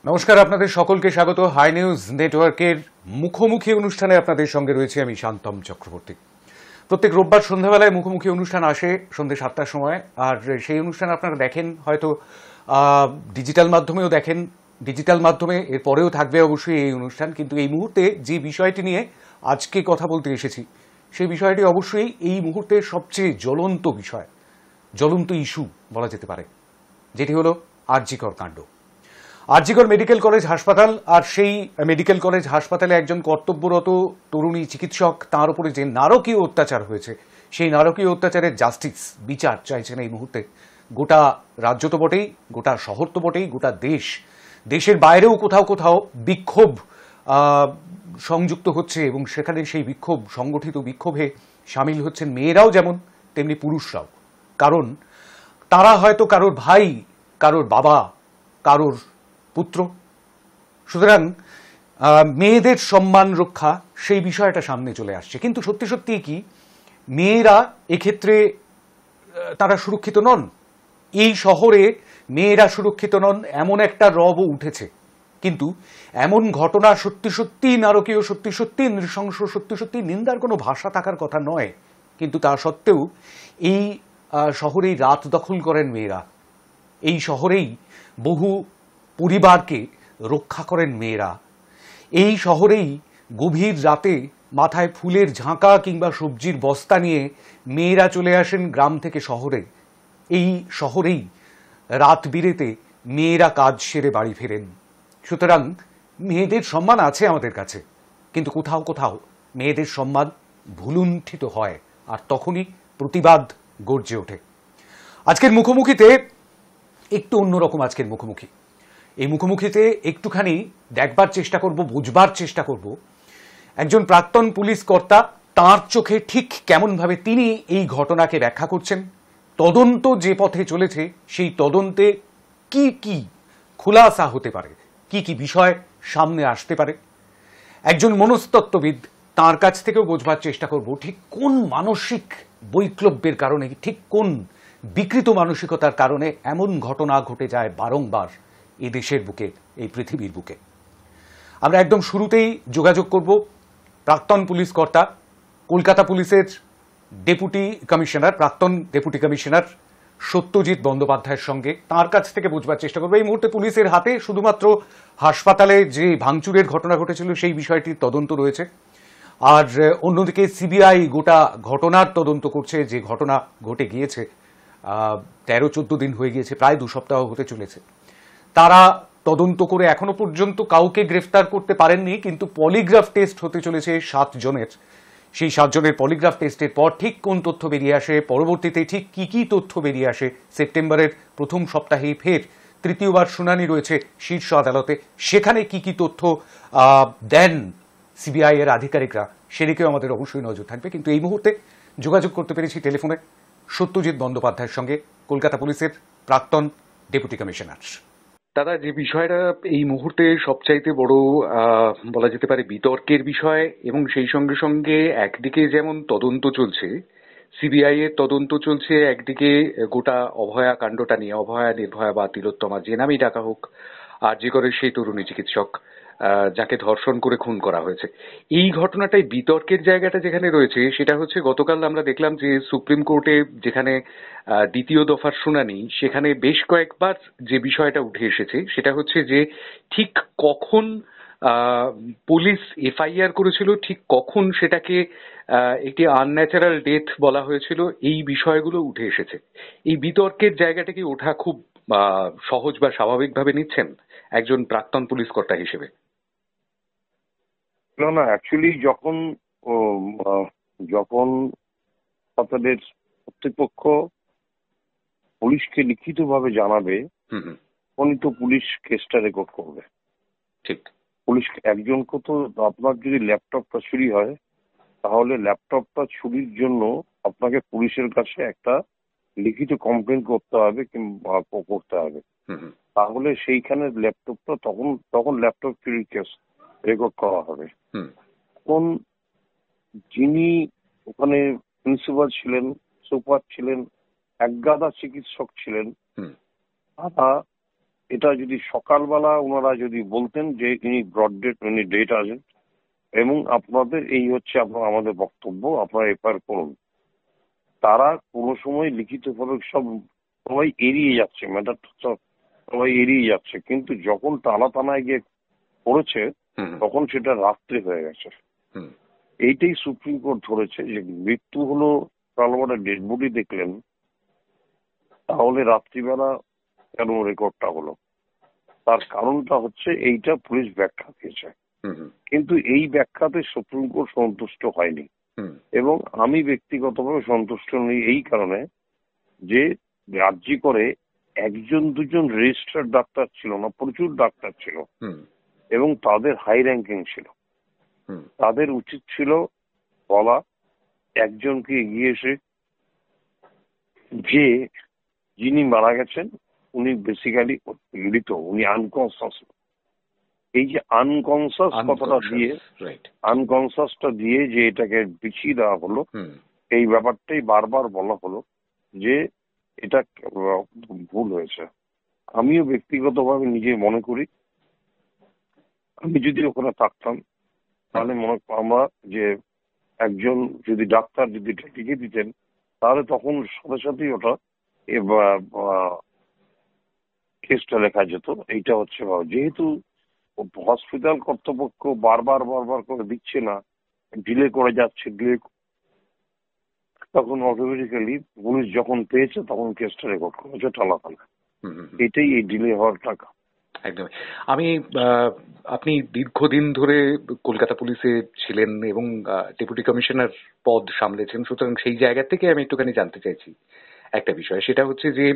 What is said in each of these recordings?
নমস্কার, আপনাদের সকলকে স্বাগত হাই নিউজ নেটওয়ার্কের মুখোমুখি অনুষ্ঠানে। আপনাদের সঙ্গে রয়েছে আমি শান্তম চক্রবর্তী। প্রত্যেক রোববার সন্ধ্যাবেলায় মুখোমুখি অনুষ্ঠান আসে সন্ধ্যে 7টার সময়, আর সেই অনুষ্ঠান আপনারা দেখেন হয়তো ডিজিটাল মাধ্যমেও দেখেন, ডিজিটাল মাধ্যমে এর পরেও থাকবে অবশ্যই এই অনুষ্ঠান। কিন্তু এই মুহূর্তে যে বিষয়টি নিয়ে আজকে কথা বলতে এসেছি সেই বিষয়টি অবশ্যই এই মুহূর্তের সবচেয়ে জ্বলন্ত বিষয়, জ্বলন্ত ইস্যু বলা যেতে পারে, যেটি হলো আরজিকর কাণ্ড। আরজিকর মেডিকেল কলেজ হাসপাতাল, আর সেই মেডিকেল কলেজ হাসপাতালে একজন কর্তব্যরত তরুণী চিকিৎসক, তার উপরে যে নারকীয় অত্যাচার হয়েছে, সেই নারকীয় অত্যাচারের জাস্টিস, বিচার চাইছেন এই মুহূর্তে গোটা রাজ্য তো বটেই, গোটা শহর তো বটেই, গোটা দেশ। দেশের বাইরেও কোথাও কোথাও বিক্ষোভ সংযুক্ত হচ্ছে, এবং সেখানে সেই বিক্ষোভ, সংগঠিত বিক্ষোভে সামিল হচ্ছেন মেয়েরাও যেমন তেমনি পুরুষরাও। কারণ তারা হয়তো কারোর ভাই, কারোর বাবা, কারোর পুত্র। সুতরাং মেয়েদের সম্মান রক্ষা, সেই বিষয়টা সামনে চলে আসছে। কিন্তু সত্যি সত্যি কি মেয়েরা এক্ষেত্রে তারা সুরক্ষিত নন? এই শহরে মেয়েরা সুরক্ষিত নন এমন একটা রবও উঠেছে। কিন্তু এমন ঘটনা সত্যি সত্যি নারকীয়, সত্যি সত্যি নৃশংস, সত্যি সত্যি নিন্দার কোনো ভাষা থাকার কথা নয়। কিন্তু তা সত্ত্বেও এই শহরেই রাত দখল করেন মেয়েরা, এই শহরেই বহু পরিবারকে রক্ষা করেন মেয়েরা, এই শহরেই গভীর রাতে মাথায় ফুলের ঝাঁকা কিংবা সবজির বস্তা নিয়ে মেয়েরা চলে আসেন গ্রাম থেকে শহরে। এই শহরেই রাত বিরেতে মেয়েরা কাজ সেরে বাড়ি ফেরেন। সুতরাং মেয়েদের সম্মান আছে আমাদের কাছে, কিন্তু কোথাও কোথাও মেয়েদের সম্মান ভুলুণ্ঠিত হয়, আর তখনই প্রতিবাদ গর্জে ওঠে। আজকের মুখোমুখিতে একটু অন্যরকম। আজকের মুখোমুখি, এই মুখোমুখিতে একটুখানি দেখবার চেষ্টা করব, বুঝবার চেষ্টা করব একজন প্রাক্তন পুলিশ কর্তা, তাঁর চোখে ঠিক কেমনভাবে তিনি এই ঘটনাকে ব্যাখ্যা করছেন। তদন্ত যে পথে চলেছে সেই তদন্তে কি কি খুলাসা হতে পারে, কি কি বিষয় সামনে আসতে পারে। একজন মনস্তত্ত্ববিদ, তাঁর কাছ থেকেও বোঝবার চেষ্টা করব ঠিক কোন মানসিক বৈক্লব্যের কারণে, ঠিক কোন বিকৃত মানসিকতার কারণে এমন ঘটনা ঘটে যায় বারংবার এই দেশের বুকে, এই পৃথিবীর বুকে। আমরা একদম শুরুতেই যোগাযোগ করব প্রাক্তন পুলিশ কর্তা, কলকাতা পুলিশের ডেপুটি কমিশনার, প্রাক্তন ডেপুটি কমিশনার সত্যজিৎ বন্দ্যোপাধ্যায়ের সঙ্গে। তাঁর কাছ থেকে বুঝবার চেষ্টা করবো এই মুহূর্তে পুলিশের হাতে শুধুমাত্র হাসপাতালে যে ভাঙচুরের ঘটনা ঘটেছিল সেই বিষয়টির তদন্ত রয়েছে, আর অন্যদিকে সিবিআই গোটা ঘটনার তদন্ত করছে। যে ঘটনা ঘটে গিয়েছে 13-14 দিন হয়ে গিয়েছে, প্রায় 2 সপ্তাহ হতে চলেছে। তারা তদন্ত করে এখনো পর্যন্ত কাউকে গ্রেফতার করতে পারেননি, কিন্তু পলিগ্রাফ টেস্ট হতে চলেছে 7 জনের। সেই 7 জনের পলিগ্রাফ টেস্টের পর ঠিক কোন তথ্য বেরিয়ে আসে, পরবর্তীতে ঠিক কি কি তথ্য বেরিয়ে আসে, সেপ্টেম্বরের প্রথম সপ্তাহেই ফের তৃতীয়বার শুনানি রয়েছে শীর্ষ আদালতে, সেখানে কি কি তথ্য দেন সিবিআই এর আধিকারিকরা, সেদিকেও আমাদের অবশ্যই নজর থাকবে। কিন্তু এই মুহূর্তে যোগাযোগ করতে পেরেছি টেলিফোনে সত্যজিৎ বন্দ্যোপাধ্যায়ের সঙ্গে, কলকাতা পুলিশের প্রাক্তন ডেপুটি কমিশনার। দাদা, যে বিষয়টা এই মুহূর্তে সবচাইতে বড় বলা যেতে পারে বিতর্কের বিষয়, এবং সেই সঙ্গে সঙ্গে একদিকে যেমন তদন্ত চলছে, সিবিআই এর তদন্ত চলছে, একদিকে গোটা অভয়া কাণ্ডটা নিয়ে, অভয়া, নির্ভয়া বা তিলোত্তমা, যে নামই ডাকা হোক, আরজি করের সেই তরুণী চিকিৎসক যাকে ধর্ষণ করে খুন করা হয়েছে, এই ঘটনাটাই বিতর্কের জায়গাটা যেখানে রয়েছে সেটা হচ্ছে গতকাল আমরা দেখলাম যে সুপ্রিম কোর্টে যেখানে দ্বিতীয় দফার শুনানি, সেখানে বেশ কয়েকবার যে বিষয়টা উঠে এসেছে সেটা হচ্ছে যে ঠিক কখন পুলিশ এফআইআর করেছিল, ঠিক কখন সেটাকে একটি আনন্যাচারাল ডেথ বলা হয়েছিল, এই বিষয়গুলো উঠে এসেছে। এই বিতর্কের জায়গাটা কি ওঠা খুব সহজ বা স্বাভাবিকভাবে নিচ্ছেন একজন প্রাক্তন পুলিশ কর্তা হিসেবে? না না, অ্যাকচুয়ালি যখন আপনাদের কর্তৃপক্ষ পুলিশকে লিখিতভাবে জানাবে, তখনই তো পুলিশ কেসটা রেকর্ড করবে। ঠিক। পুলিশ একজনকে তো, আপনার যদি ল্যাপটপটা চুরি হয় তাহলে ল্যাপটপটা চুরির জন্য আপনাকে পুলিশের কাছে একটা লিখিত কমপ্লেন করতে হবে কিংবা করতে হবে, তাহলে সেইখানে ল্যাপটপটা তখন ল্যাপটপ চুরির কেস রেকর্ড করা হবে। এখন যিনি ওখানে প্রিন্সিপাল ছিলেন, সুপার ছিলেন, একগাদা চিকিৎসক ছিলেন, তারা এটা যদি সকালবেলা ওনারা যদি বলতেন যে ইনি উনি ডেট আছেন এবং আপনাদের এই হচ্ছে আপনার আমাদের বক্তব্য, আপনারা এফআইআর করুন, তারা কোনো সময় লিখিতভাবে সবাই এড়িয়ে যাচ্ছে, ম্যাটারটা সবাই এড়িয়ে যাচ্ছে। কিন্তু যখন থানায় গিয়ে করেছে তখন সেটা রাত্রে হয়ে গেছে। এইটাই সুপ্রিম কোর্ট ধরেছে যে মৃত্যু হলো, কালবারে ডেড বডি দেখলেন, তাহলে রাত্রিবেলা কেন রেকর্ডটা হলো? তার কারণটা হচ্ছে এইটা পুলিশ ব্যাখ্যা দিয়েছে, কিন্তু এই ব্যাখ্যাতে সুপ্রিম কোর্ট সন্তুষ্ট হয়নি এবং আমি ব্যক্তিগতভাবে সন্তুষ্ট নই এই কারণে যে রাজ্যে করে একজন দুজন রেজিস্টার্ড ডাক্তার ছিল না, প্রচুর ডাক্তার ছিল এবং তাদের হাই র্যাঙ্কিং ছিল। তাদের উচিত ছিল বলা, একজনকে এগিয়ে এসে যে যিনি মারা গেছেন উনি বেসিক্যালি মৃত, উনি আনকনসাস। এই যে আনকনসাসটা দিয়ে যে এটাকে পিছিয়ে দেওয়া হলো, এই ব্যাপারটাই বারবার বলা হলো যে এটা ভুল হয়েছে। আমিও ব্যক্তিগতভাবে নিজে মনে করি আমি যদি ওখানে থাকতাম তাহলে আমরা যে একজন যদি ডাক্তার যদি লিখে দিতেন তাহলে তখন সাথে সাথেই ওটা কেসটা লেখা যেত। এইটা হচ্ছে যেহেতু হসপিটাল কর্তৃপক্ষ বারবার করে দিচ্ছে না, ডিলে করে যাচ্ছে, তখন অটোমেটিক্যালি পুলিশ যখন পেয়েছে তখন কেসটা রেকর্ড করেছে টালাখানা। এটাই এই ডিলে হওয়ার টাকা। একদম। আপনি দীর্ঘদিন ধরে কলকাতা পুলিশে ছিলেন এবং ডেপুটি কমিশনার পদ সামলেছেন, সুতরাং সেই জায়গা থেকে আমি একটুখানি জানতে চাইছি একটা বিষয়। সেটা হচ্ছে যে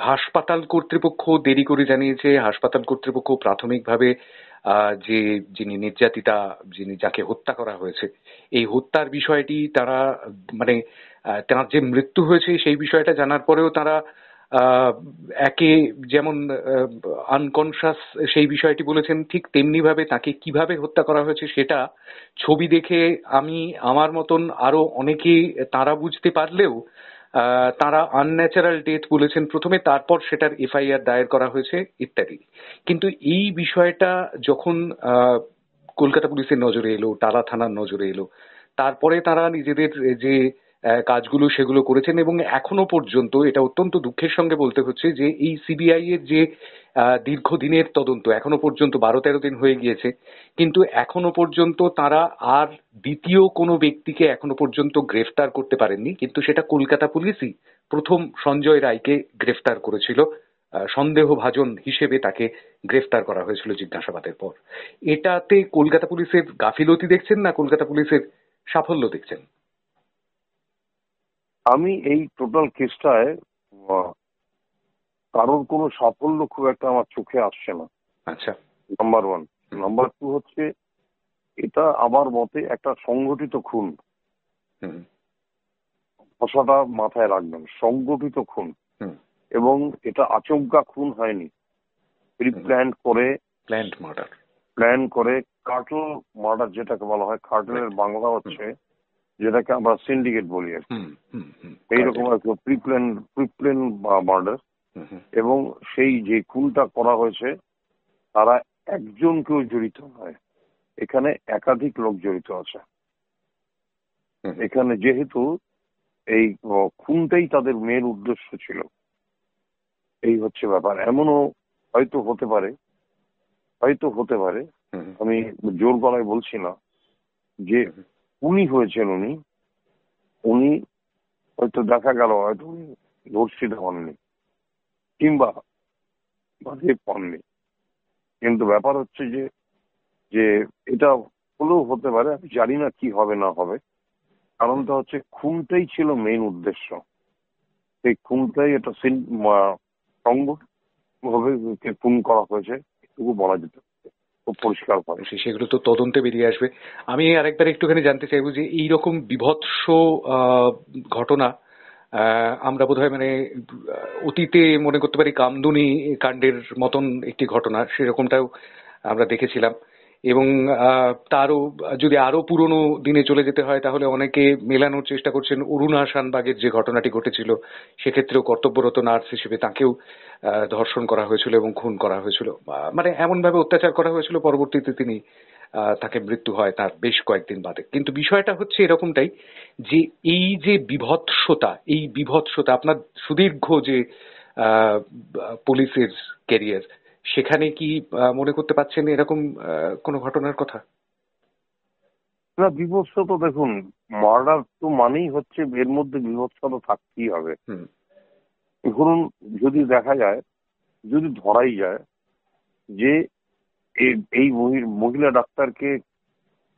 হাসপাতাল কর্তৃপক্ষ দেরি করে জানিয়েছে, হাসপাতাল কর্তৃপক্ষ প্রাথমিকভাবে যিনি নির্যাতিতা, যাকে হত্যা করা হয়েছে, এই হত্যার বিষয়টি তারা মানে তার যে মৃত্যু হয়েছে সেই বিষয়টা জানার পরেও তারা একে যেমন আনকনসাস সেই বিষয়টি বলেছেন, ঠিক তেমনি ভাবে তাকে কিভাবে হত্যা করা হয়েছে সেটা ছবি দেখে আমার মতন আরো অনেকেই তারা বুঝতে পারলেও তারা আনন্যাচারাল ডেথ বলেছেন প্রথমে, তারপর সেটার এফআইআর দায়ের করা হয়েছে ইত্যাদি। কিন্তু এই বিষয়টা যখন কলকাতা পুলিশের নজরে এলো, টালা থানার নজরে এলো, তারপরে তারা নিজেদের যে কাজগুলো সেগুলো করেছেন এবং এখনো পর্যন্ত এটা অত্যন্ত দুঃখের সঙ্গে বলতে হচ্ছে যে এই সিবিআই এর যে দীর্ঘদিনের তদন্ত, এখনো পর্যন্ত 12-13 দিন হয়ে গিয়েছে, কিন্তু এখনো পর্যন্ত তারা আর দ্বিতীয় কোনো ব্যক্তিকে এখনো পর্যন্ত গ্রেফতার করতে পারেননি। কিন্তু সেটা কলকাতা পুলিশই প্রথম সঞ্জয় রায়কে গ্রেফতার করেছিল, সন্দেহভাজন হিসেবে তাকে গ্রেফতার করা হয়েছিল জিজ্ঞাসাবাদের পর। এটাতে কলকাতা পুলিশের গাফিলতি দেখছেন না কলকাতা পুলিশের সাফল্য দেখছেন? আমি এই টোটাল কেসটায় কারোর কোনো সাফল্য খুব একটা আমার চোখে আসছে না। আচ্ছা, নাম্বার ওয়ান। নাম্বার টু হচ্ছে এটা আমার মতে একটা সংগঠিত খুন। ভাষাটা মাথায় রাখবেন, সংগঠিত খুন, এবং এটা আচমকা খুন হয়নি, প্ল্যান করে কার্টেল মার্ডার যেটাকে বলা হয়। কার্টেলের বাংলা হচ্ছে যেটাকে আমরা সিন্ডিকেট বলি আর কি, এইরকম প্রিপ্ল্যান মার্ডার। এবং সেই যে খুনটা করা হয়েছে তারা একজন কেউ জড়িত নয়, এখানে একাধিক লোক জড়িত আছে। এখানে যেহেতু এই খুনটাই তাদের মেন উদ্দেশ্য ছিল, এই হচ্ছে ব্যাপার। এমনও হয়তো হতে পারে, আমি জোর গলায় বলছি না যে উনি হয়েছেন, উনি হয়তো দেখা গেল হয়তো উনি ধর্ষিত হননি কিংবা বাধে পাননি, কিন্তু ব্যাপার হচ্ছে যে এটা হলেও হতে পারে। আমি জানি না কি হবে না হবে, কারণটা হচ্ছে খুনটাই ছিল মেইন উদ্দেশ্য। এই খুনটাই এটা সংগঠনভাবে খুন করা হয়েছে, এটুকু বলা যেতে খুব পরিষ্কার পারে। সেগুলো তো তদন্তে বেরিয়ে আসবে। আমি আরেকবার একটুখানি জানতে চাইবো যে এইরকম বিভৎস ঘটনা আমরা বোধহয় অতীতে মনে করতে পারি কামদুনি কাণ্ডের মতন একটি ঘটনা, সেরকমটাও আমরা দেখেছিলাম। এবং তারও যদি আরো পুরনো দিনে চলে যেতে হয় তাহলে অনেকে মেলানোর চেষ্টা করছেন অরুণা শানবাগের যে ঘটনাটি ঘটেছিল, সেক্ষেত্রেও কর্তব্যরত নার্স হিসেবে তাকেও ধর্ষণ করা হয়েছিল এবং খুন করা হয়েছিল, মানে এমন ভাবে অত্যাচার করা হয়েছিল, পরবর্তীতে তিনি তাকে মৃত্যু হয় তার বেশ কয়েকদিন বাদে। কিন্তু বিষয়টা হচ্ছে এরকমটাই যে এই যে বিভৎসতা, এই বিভৎসতা আপনার সুদীর্ঘ যে পুলিশের ক্যারিয়ার, সেখানে কি মনে করতে পারছেন এরকম কোনো ঘটনার কথা? না, বিভৎসতা দেখুন, মার্ডার তো মানেই হচ্ছে এর মধ্যে বিভৎসতা থাকতেই হবে। হুম ধরুন, যদি দেখা যায়, যদি ধরাই যায় যে এই মহিলা ডাক্তারকে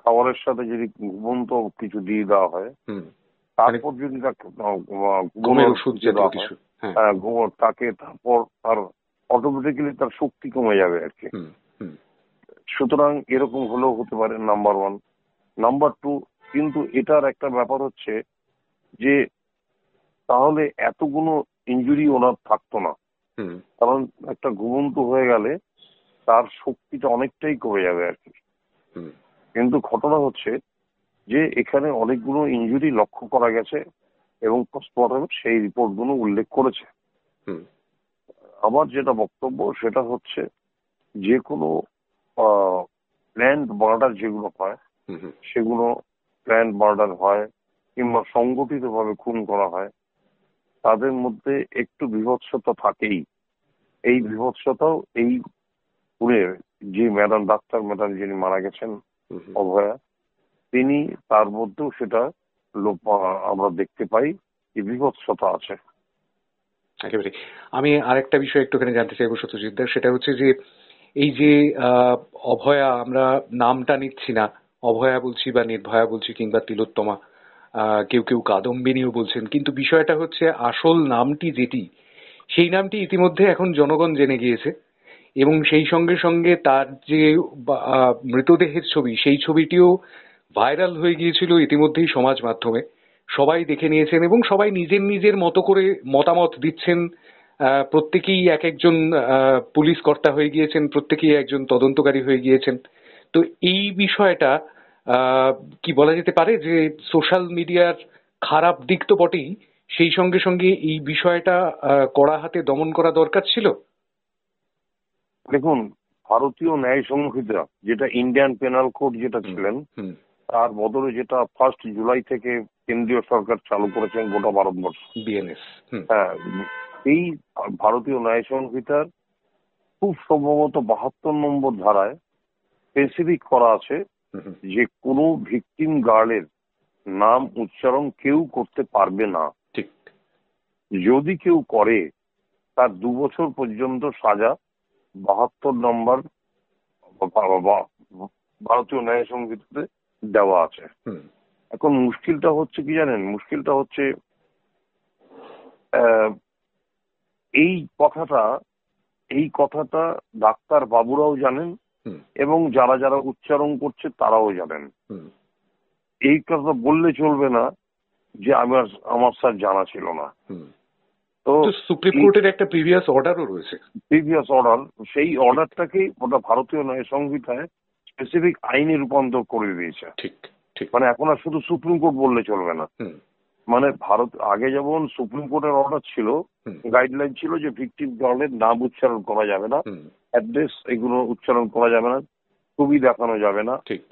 খাবারের সাথে যদি ঘুমন্ত কিছু দিয়ে দেওয়া হয়, হুম তারপর যদি তাকে ঘুমের ওষুধ জাতীয় দেওয়া হয়, কিছু, হ্যাঁ। ঘুমোর তাকে, তারপর তার অটোমেটিক্যালি তার শক্তি কমে যাবে আর কি। হুম হুম সুতরাং এরকম হলেও হতে পারে, নাম্বার ওয়ান। নাম্বার টু, কিন্তু এটার একটা ব্যাপার হচ্ছে যে তাহলে এতগুলো ইনজুরি ওনার থাকতো না। হুম কারণ একটা ঘুমন্ত হয়ে গেলে তার শক্তিটা অনেকটাই কমে যাবে আর কি। হুম কিন্তু ঘটনা হচ্ছে যে এখানে অনেকগুলো ইনজুরি লক্ষ্য করা গেছে এবং পোস্টমর্টমে সেই রিপোর্টগুলো উল্লেখ করেছে। হুম আমার যেটা বক্তব্য সেটা হচ্ছে, যে কোনো প্ল্যান্ড মার্ডার যেগুলো হয়, হুম হুম সেগুলো প্ল্যান্ড মার্ডার হয় কিংবা সংগঠিতভাবে খুন করা হয়, তাদের মধ্যে একটু বিভৎসতা থাকেই। এই বিভৎসতাও এই খুনের যে ডাক্তার ম্যাডাম যিনি মারা গেছেন, হুম হুম। অভয়া, তিনি, তার মধ্যেও সেটা আমরা দেখতে পাই যে বিভৎসতা আছে। একেবারে। আমি আরেকটা বিষয় একটুখানি জানতে চাইবো সত্যজিৎ দা, সেটা হচ্ছে যে এই যে আহ, অভয়া, আমরা নামটা নিচ্ছি না, অভয়া বলছি বা নির্ভয়া বলছি কিংবা তিলোত্তমা, কেউ কেউ কাদম্বিনীও বলছেন, কিন্তু বিষয়টা হচ্ছে আসল নামটি যেটি, সেই নামটি ইতিমধ্যে এখন জনগণ জেনে গিয়েছে। এবং সেই সঙ্গে সঙ্গে তার যে মৃতদেহের ছবি, সেই ছবিটিও ভাইরাল হয়ে গিয়েছিল ইতিমধ্যেই সমাজ মাধ্যমে। সবাই দেখে নিয়েছেন এবং সবাই নিজের নিজের মতো করে মতামত দিচ্ছেন। প্রত্যেকেই এক একজন পুলিশ কর্তা হয়ে গিয়েছেন, প্রত্যেকেই একজন তদন্তকারী হয়ে গিয়েছেন। তো এই বিষয়টা কি বলা যেতে পারে যে সোশ্যাল মিডিয়ার খারাপ দিক তো বটেই, সেই সঙ্গে সঙ্গে এই বিষয়টা কড়া হাতে দমন করা দরকার ছিল। দেখুন, ভারতীয় ন্যায় সংহিতা, যেটা ইন্ডিয়ান পেনাল কোড যেটা ছিলেন, হুম তার বদলে যেটা 1 জুলাই থেকে কেন্দ্রীয় সরকার চালু করেছেন গোটা ভারতবর্ষ, বিএনএস। হুম হ্যাঁ, এই ভারতীয় ন্যায় সংহিতার খুব সম্ভবত 72 নম্বর ধারায় স্পেসিফিক করা আছে হুম হুম, যে কোনো ভিকটিম গার্লের নাম উচ্চারণ কেউ করতে পারবে না। ঠিক। যদি কেউ করে, তার 2 বছর পর্যন্ত সাজা 72 নম্বর ভারতীয় ন্যায় সংহিতাতে দেওয়া আছে। হুম এখন মুশকিলটা হচ্ছে কি জানেন, মুশকিলটা হচ্ছে আহ, এই কথাটা এই কথাটা ডাক্তার বাবুরাও জানেন হুম এবং যারা যারা উচ্চারণ করছে তারাও জানেন। হুম এই কথা বললে চলবে না যে আমার স্যার জানা ছিল না। হুম। তো তো সুপ্রিম কোর্টের একটা প্রিভিয়াস অর্ডারও রয়েছে। প্রিভিয়াস অর্ডার, সেই অর্ডারটাকেই ওটা ভারতীয় ন্যায় সংহিতায় স্পেসিফিক আইনে রূপান্তর করে দিয়েছে। ঠিক ঠিক। মানে এখন আর শুধু সুপ্রিম কোর্ট বললে চলবে না। হুম মানে ভারত আগে যেমন সুপ্রিম কোর্টের অর্ডার ছিল, হুম গাইডলাইন ছিল যে ভিকটিম গার্লের নাম উচ্চারণ করা যাবে না, হুম, অ্যাড্রেস এগুলো উচ্চারণ করা যাবে না, ছবি দেখানো যাবে না, ঠিক।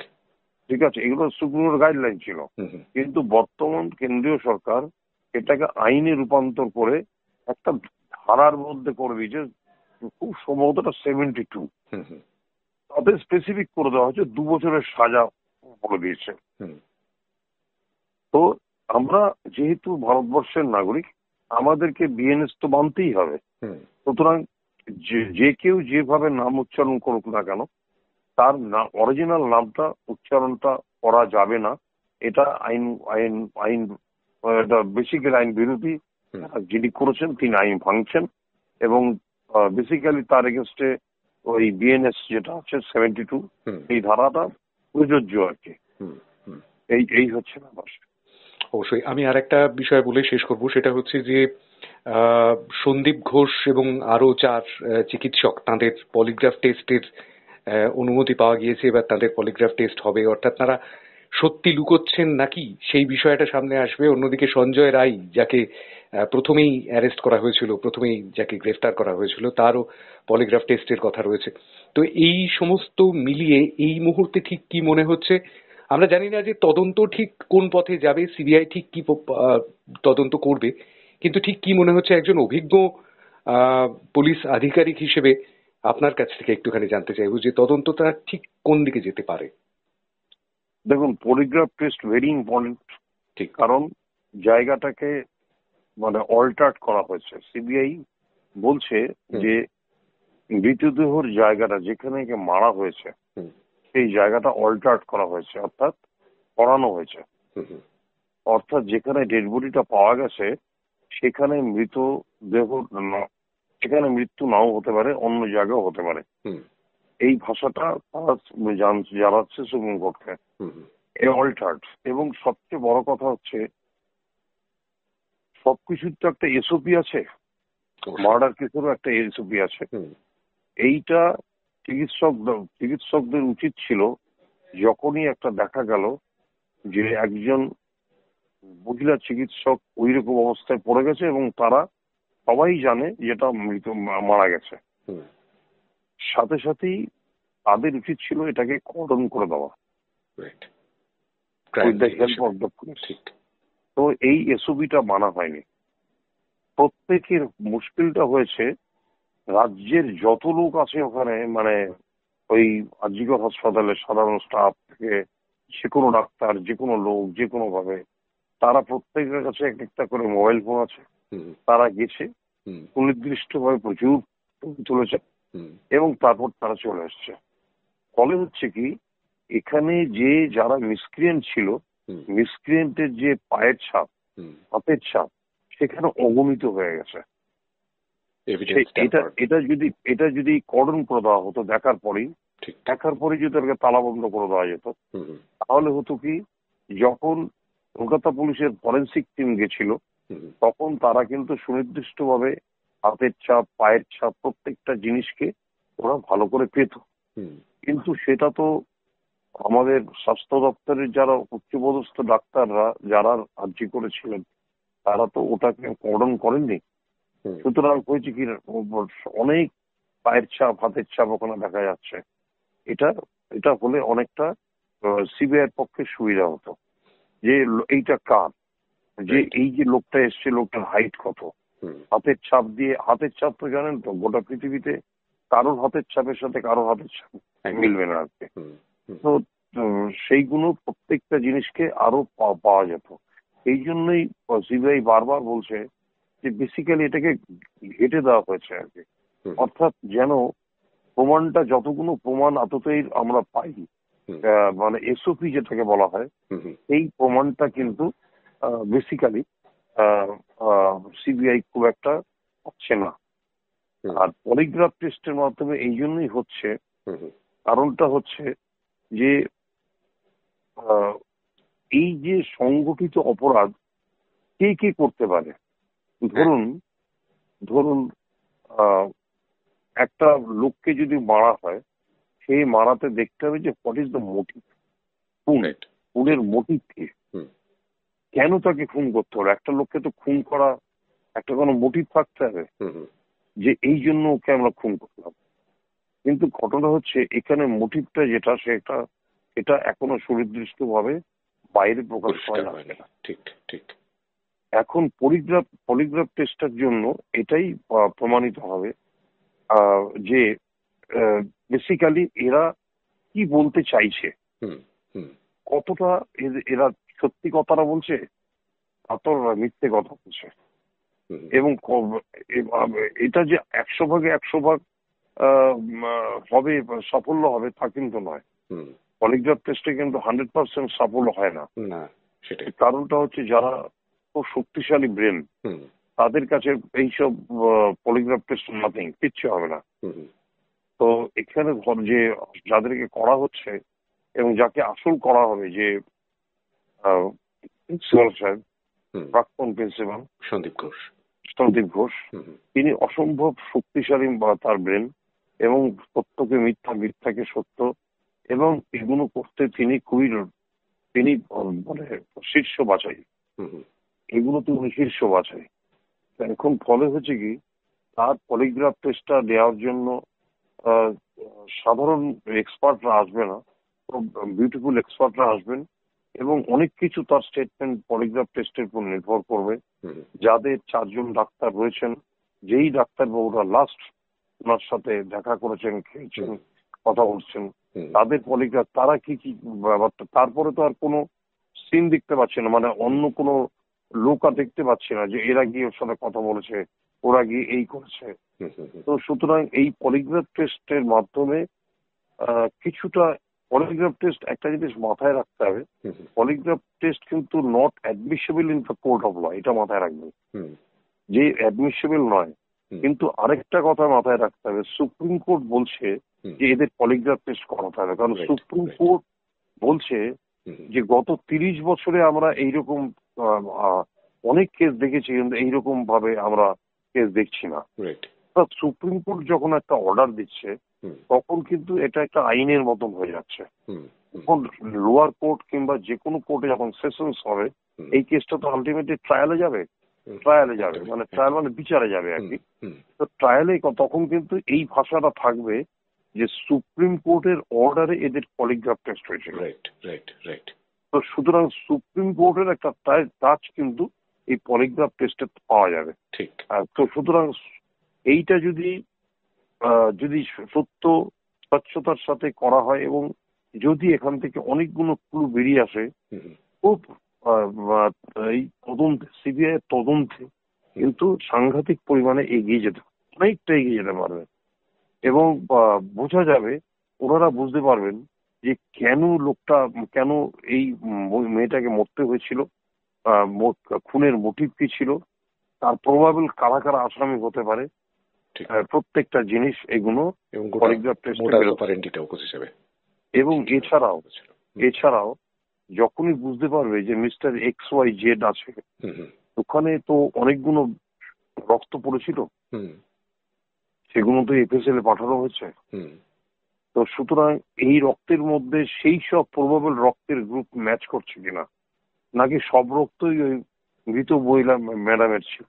ঠিক আছে, এগুলো সুপ্রিম কোর্টের গাইডলাইন ছিল। হুম হুম কিন্তু বর্তমান কেন্দ্রীয় সরকার এটাকে আইনে রূপান্তর করে একটা ধারার মধ্যে করে দিয়েছে, খুব সম্ভবত 72, হুম হুম তাদের স্পেসিফিক করে দেওয়া হচ্ছে 2 বছরের সাজা বলে দিয়েছে। হুম তো আমরা যেহেতু ভারতবর্ষের নাগরিক, আমাদেরকে বিএনএস তো মানতেই হবে। হুম সুতরাং যে কেউ যেভাবে নাম উচ্চারণ করুক না কেন, তার অরিজিনাল নামটা উচ্চারণটা করা যাবে না। এটা আইন আইন আইন এটা বেসিক্যালি আইন বিরোধী। হুম যিনি করেছেন তিনি আইন ভাঙছেন এবং বেসিক্যালি তার এগেনস্টে ওই বিএনএস যেটা আছে 72, হুম এই ধারাটা প্রযোজ্য আর কি। হুম হুম। এই হচ্ছে ব্যাপার। অবশ্যই। আমি আরেকটা বিষয় বলে শেষ করব, সেটা হচ্ছে যে সন্দীপ ঘোষ এবং আরো 4 চিকিৎসক তাদের পলিগ্রাফ টেস্টের অনুমতি পাওয়া গিয়েছে, এবার তাদের পলিগ্রাফ টেস্ট হবে, অর্থাৎ তারা সত্যি লুকোচ্ছেন নাকি সেই বিষয়টা সামনে আসবে। অন্যদিকে সঞ্জয় রায়, যাকে প্রথমেই অ্যারেস্ট করা হয়েছিল, প্রথমেই যাকে গ্রেফতার করা হয়েছিল, তারও পলিগ্রাফ টেস্টের কথা রয়েছে। তো এই সমস্ত মিলিয়ে এই মুহূর্তে ঠিক কি মনে হচ্ছে? আমরা জানি না যে তদন্ত ঠিক কোন পথে যাবে, সিবিআই ঠিক কি তদন্ত করবে, কিন্তু ঠিক কি মনে হচ্ছে একজন অভিজ্ঞ পুলিশ আধিকারিক হিসেবে আপনার কাছ থেকে একটুখানি জানতে চাইবো যে তদন্তটা ঠিক কোন দিকে যেতে পারে। দেখুন, পলিগ্রাফ টেস্ট ভেরি ইম্পর্টেন্ট। ঠিক। কারণ জায়গাটাকে মানে অল্টার্ড করা হয়েছে। সিবিআই বলছে যে মৃতদেহর জায়গাটা যেখানে একে মারা হয়েছে সেই জায়গাটা অল্টার্ড করা হয়েছে, অর্থাৎ করানো হয়েছে। অর্থাৎ যেখানে ডেড বডিটা পাওয়া গেছে সেখানে মৃতদেহ সেখানে মৃত্যু নাও হতে পারে, অন্য জায়গাও হতে পারে। এই ভাষাটা তারা জানাচ্ছে সুপ্রিম কোর্টকে, অল্টার্ড। এবং সবচেয়ে বড় কথা হচ্ছে সবকিছুর তো একটা এসওপি আছে, মার্ডার কেসেরও একটা এসওপি আছে। এইটা চিকিৎসকদের উচিত ছিল যখনই একটা দেখা গেল যে একজন মহিলা চিকিৎসক ওই রকম অবস্থায় পড়ে গেছে এবং তারা সবাই জানে যেটা মারা গেছে, সাথে সাথেই তাদের উচিত ছিল এটাকে কর্ডন করে দেওয়া with the help of the police. তো এই এসওপিটা মানা হয়নি। প্রত্যেকের মুশকিলটা হয়েছে রাজ্যের যত লোক আছে ওখানে, মানে ওই আজিগর হাসপাতালের সাধারণ স্টাফ থেকে যে কোনো ডাক্তার, যে কোনো লোক, যে কোনো ভাবে তারা প্রত্যেকের কাছে এক একটা করে মোবাইল ফোন আছে। তারা গেছে, সুনির্দিষ্টভাবে প্রচুর ছবি তুলেছে এবং তারপর তারা চলে এসছে। ফলে হচ্ছে কি, এখানে যে যারা মিসক্রিয়েন্ট ছিল, মিসক্রিয়েন্টের যে পায়ের ছাপ, হাতের ছাপ সেখানে অগণিত হয়ে গেছে। এটা যদি কর্ডন করে দেওয়া হতো দেখার পরেই যদি তাদেরকে তালাবন্ধ করে দেওয়া যেত, তাহলে হতো কি, যখন কলকাতা পুলিশের ফরেন্সিক টিম গেছিল তখন তারা কিন্তু সুনির্দিষ্টভাবে হাতের ছাপ, পায়ের ছাপ প্রত্যেকটা জিনিসকে ওরা ভালো করে পেত। কিন্তু সেটা তো আমাদের স্বাস্থ্য দপ্তরের যারা উচ্চপদস্থ ডাক্তাররা যারা আর্জি করেছিলেন তারা তো ওটাকে কর্ডন করেননি। সুতরাং হয়েছে কি, অনেক পায়ের ছাপ, হাতের ছাপ ওখানে দেখা যাচ্ছে। এটা হলে অনেকটা সিবিআইয়ের পক্ষে সুবিধা হতো যে এইটা কার, যে এই যে লোকটা এসছে লোকটার হাইট কত, হাতের ছাপ তো জানেন তো গোটা পৃথিবীতে কারোর হাতের ছাপের সাথে কারোর হাতের ছাপ মিলবে না আর কি। তো সেইগুলো প্রত্যেকটা জিনিসকে আরো পাওয়া যেত। এই জন্যই সিবিআই বারবার বলছে যে বেসিক্যালি এটাকে ঘেটে দেওয়া হয়েছে আর কি। অর্থাৎ যেন প্রমাণটা, যতগুলো প্রমাণ আততেই আমরা পাই, মানে এসওপি যেটাকে বলা হয়, এই প্রমাণটা কিন্তু বেসিক্যালি সিবিআই খুব একটা পাচ্ছে না। আর পলিগ্রাফ টেস্টের মাধ্যমে এই জন্যই হচ্ছে, কারণটা হচ্ছে যে এই যে সংগঠিত অপরাধ কে কে করতে পারে। ধরুন একটা লোককে যদি মারা হয়, সেই মারাতে দেখতে হবে যে হোয়াট ইজ দ্য মোটিভ, খুনের মোটিভ কি, কেন তাকে খুন করতে হবে। একটা লোককে তো খুন করা একটা কোনো মোটিভ থাকতে হবে যে এই জন্য ওকে আমরা খুন করলাম। কিন্তু ঘটনা হচ্ছে এখানে মোটিভটা যেটা এটা এখনো সুনির্দিষ্ট ভাবে বাইরে প্রকাশ করা যাচ্ছে না। এখন পলিগ্রাফ টেস্টের জন্য এটাই প্রমাণিত হবে যে বেসিক্যালি এরা কি বলতে চাইছে, কতটা এরা সত্যি কথাটা বলছে, কতটা মিথ্যে কথা বলছে। এবং এটা যে 100% হবে, সাফল্য হবে তা কিন্তু নয়। পলিগ্রাফ টেস্টে কিন্তু 100% সাফল্য হয় না। কারণটা হচ্ছে যারা খুব শক্তিশালী ব্রেন তাদের কাছে এইসব পলিগ্রাফ টেস্ট নাথিং, কিচ্ছু হবে না। তো এখানে যে যাদেরকে করা হচ্ছে এবং যাকে আসল করা হবে, যে প্রিন্সিপাল সাহেব, প্রাক্তন প্রিন্সিপাল সন্দীপ ঘোষ, তিনি অসম্ভব শক্তিশালী তার ব্রেন, এবং সত্যকে মিথ্যা, মিথ্যাকে সত্য, এবং এগুলো করতে তিনি মানে শীর্ষ বাছাই, এগুলো তো উনি শীর্ষ বাছাই। এখন ফলে হচ্ছে কি, তার পলিগ্রাফ টেস্টটা দেওয়ার জন্য আহ, সাধারণ এক্সপার্টরা আসবে না, বিউটিফুল এক্সপার্টরা আসবেন, এবং অনেক কিছু তার স্টেটমেন্ট পলিগ্রাফ টেস্টের উপর নির্ভর করবে। যাদের 4জন ডাক্তার রয়েছেন, যেই ডাক্তারবাবুরা লাস্ট ওনার সাথে দেখা করেছেন, খেয়েছেন, কথা বলছেন, তাদের পলিগ্রাফ, তারা কি কি ব্যাপারটা, তারপরে তো আর কোনো সিন দেখতে পাচ্ছি না, মানে অন্য কোনো লোক আর দেখতে পাচ্ছি না যে এরা গিয়ে ওর সাথে কথা বলেছে, ওরা গিয়ে এই করেছে। তো সুতরাং এই পলিগ্রাফ টেস্টের মাধ্যমে কিছুটা, পলিগ্রাফ টেস্ট একটা জিনিস মাথায় রাখতে হবে, পলিগ্রাফ টেস্ট কিন্তু not admissible in the court of law, এটা মাথায় রাখবেন, যে অ্যাডমিসেবল নয়। কিন্তু আরেকটা কথা মাথায় রাখতে হবে, সুপ্রিম কোর্ট বলছে যে এদের পলিগ্রাফ টেস্ট করাতে হবে, কারণ সুপ্রিম কোর্ট বলছে যে গত 30 বছরে আমরা এইরকম অনেক কেস দেখেছি, কিন্তু এইরকম ভাবে আমরা কেস দেখছি না। সুপ্রিম কোর্ট যখন একটা অর্ডার দিচ্ছে, তখন কিন্তু এটা একটা আইনের মতন হয়ে যাচ্ছে। তখন লোয়ার কোর্ট কিংবা যে কোনো কোর্টে যখন সেশনস হবে, এই কেসটা তো আলটিমেটলি ট্রায়ালে যাবে, মানে ট্রায়াল মানে বিচারে যাবে আর কি। তো ট্রায়ালে তখন কিন্তু এই ভাষাটা থাকবে যে সুপ্রিম কোর্টের অর্ডারে এদের পলিগ্রাফ টেস্ট হয়েছিল। তো সুতরাং সুপ্রিম কোর্টের একটা টাচ কিন্তু এই পলিগ্রাফ টেস্টে পাওয়া যাবে। ঠিক। তো সুতরাং এইটা যদি সত্য স্বচ্ছতার সাথে করা হয়, এবং যদি এখান থেকে অনেকগুলো ক্লু বেরিয়ে আসে, খুব এই তদন্তে, সিবিআই এর তদন্তে কিন্তু সাংঘাতিক পরিমাণে অনেকটা এগিয়ে যেতে পারবে, এবং বোঝা যাবে, ওনারা বুঝতে পারবেন যে কেন এই মেয়েটাকে মরতে হয়েছিল, খুনের মোটিভ কি ছিল, তার প্রবাবল কারা কারা আসামি হতে পারে, প্রত্যেকটা জিনিস এগুলো পলিগ্রাফ টেস্টে। এবং এছাড়াও যখনই বুঝতে পারবে যে মিস্টার XYZ আছে, ওখানে তো অনেকগুলো রক্ত পড়েছিল, সেগুলো তো FSL পাঠানো হয়েছে। তো সুতরাং এই রক্তের মধ্যে সেই সব প্রবাবল রক্তের গ্রুপ ম্যাচ করছে কিনা, নাকি সব রক্তই ওই মৃত মহিলা ম্যাডামের ছিল,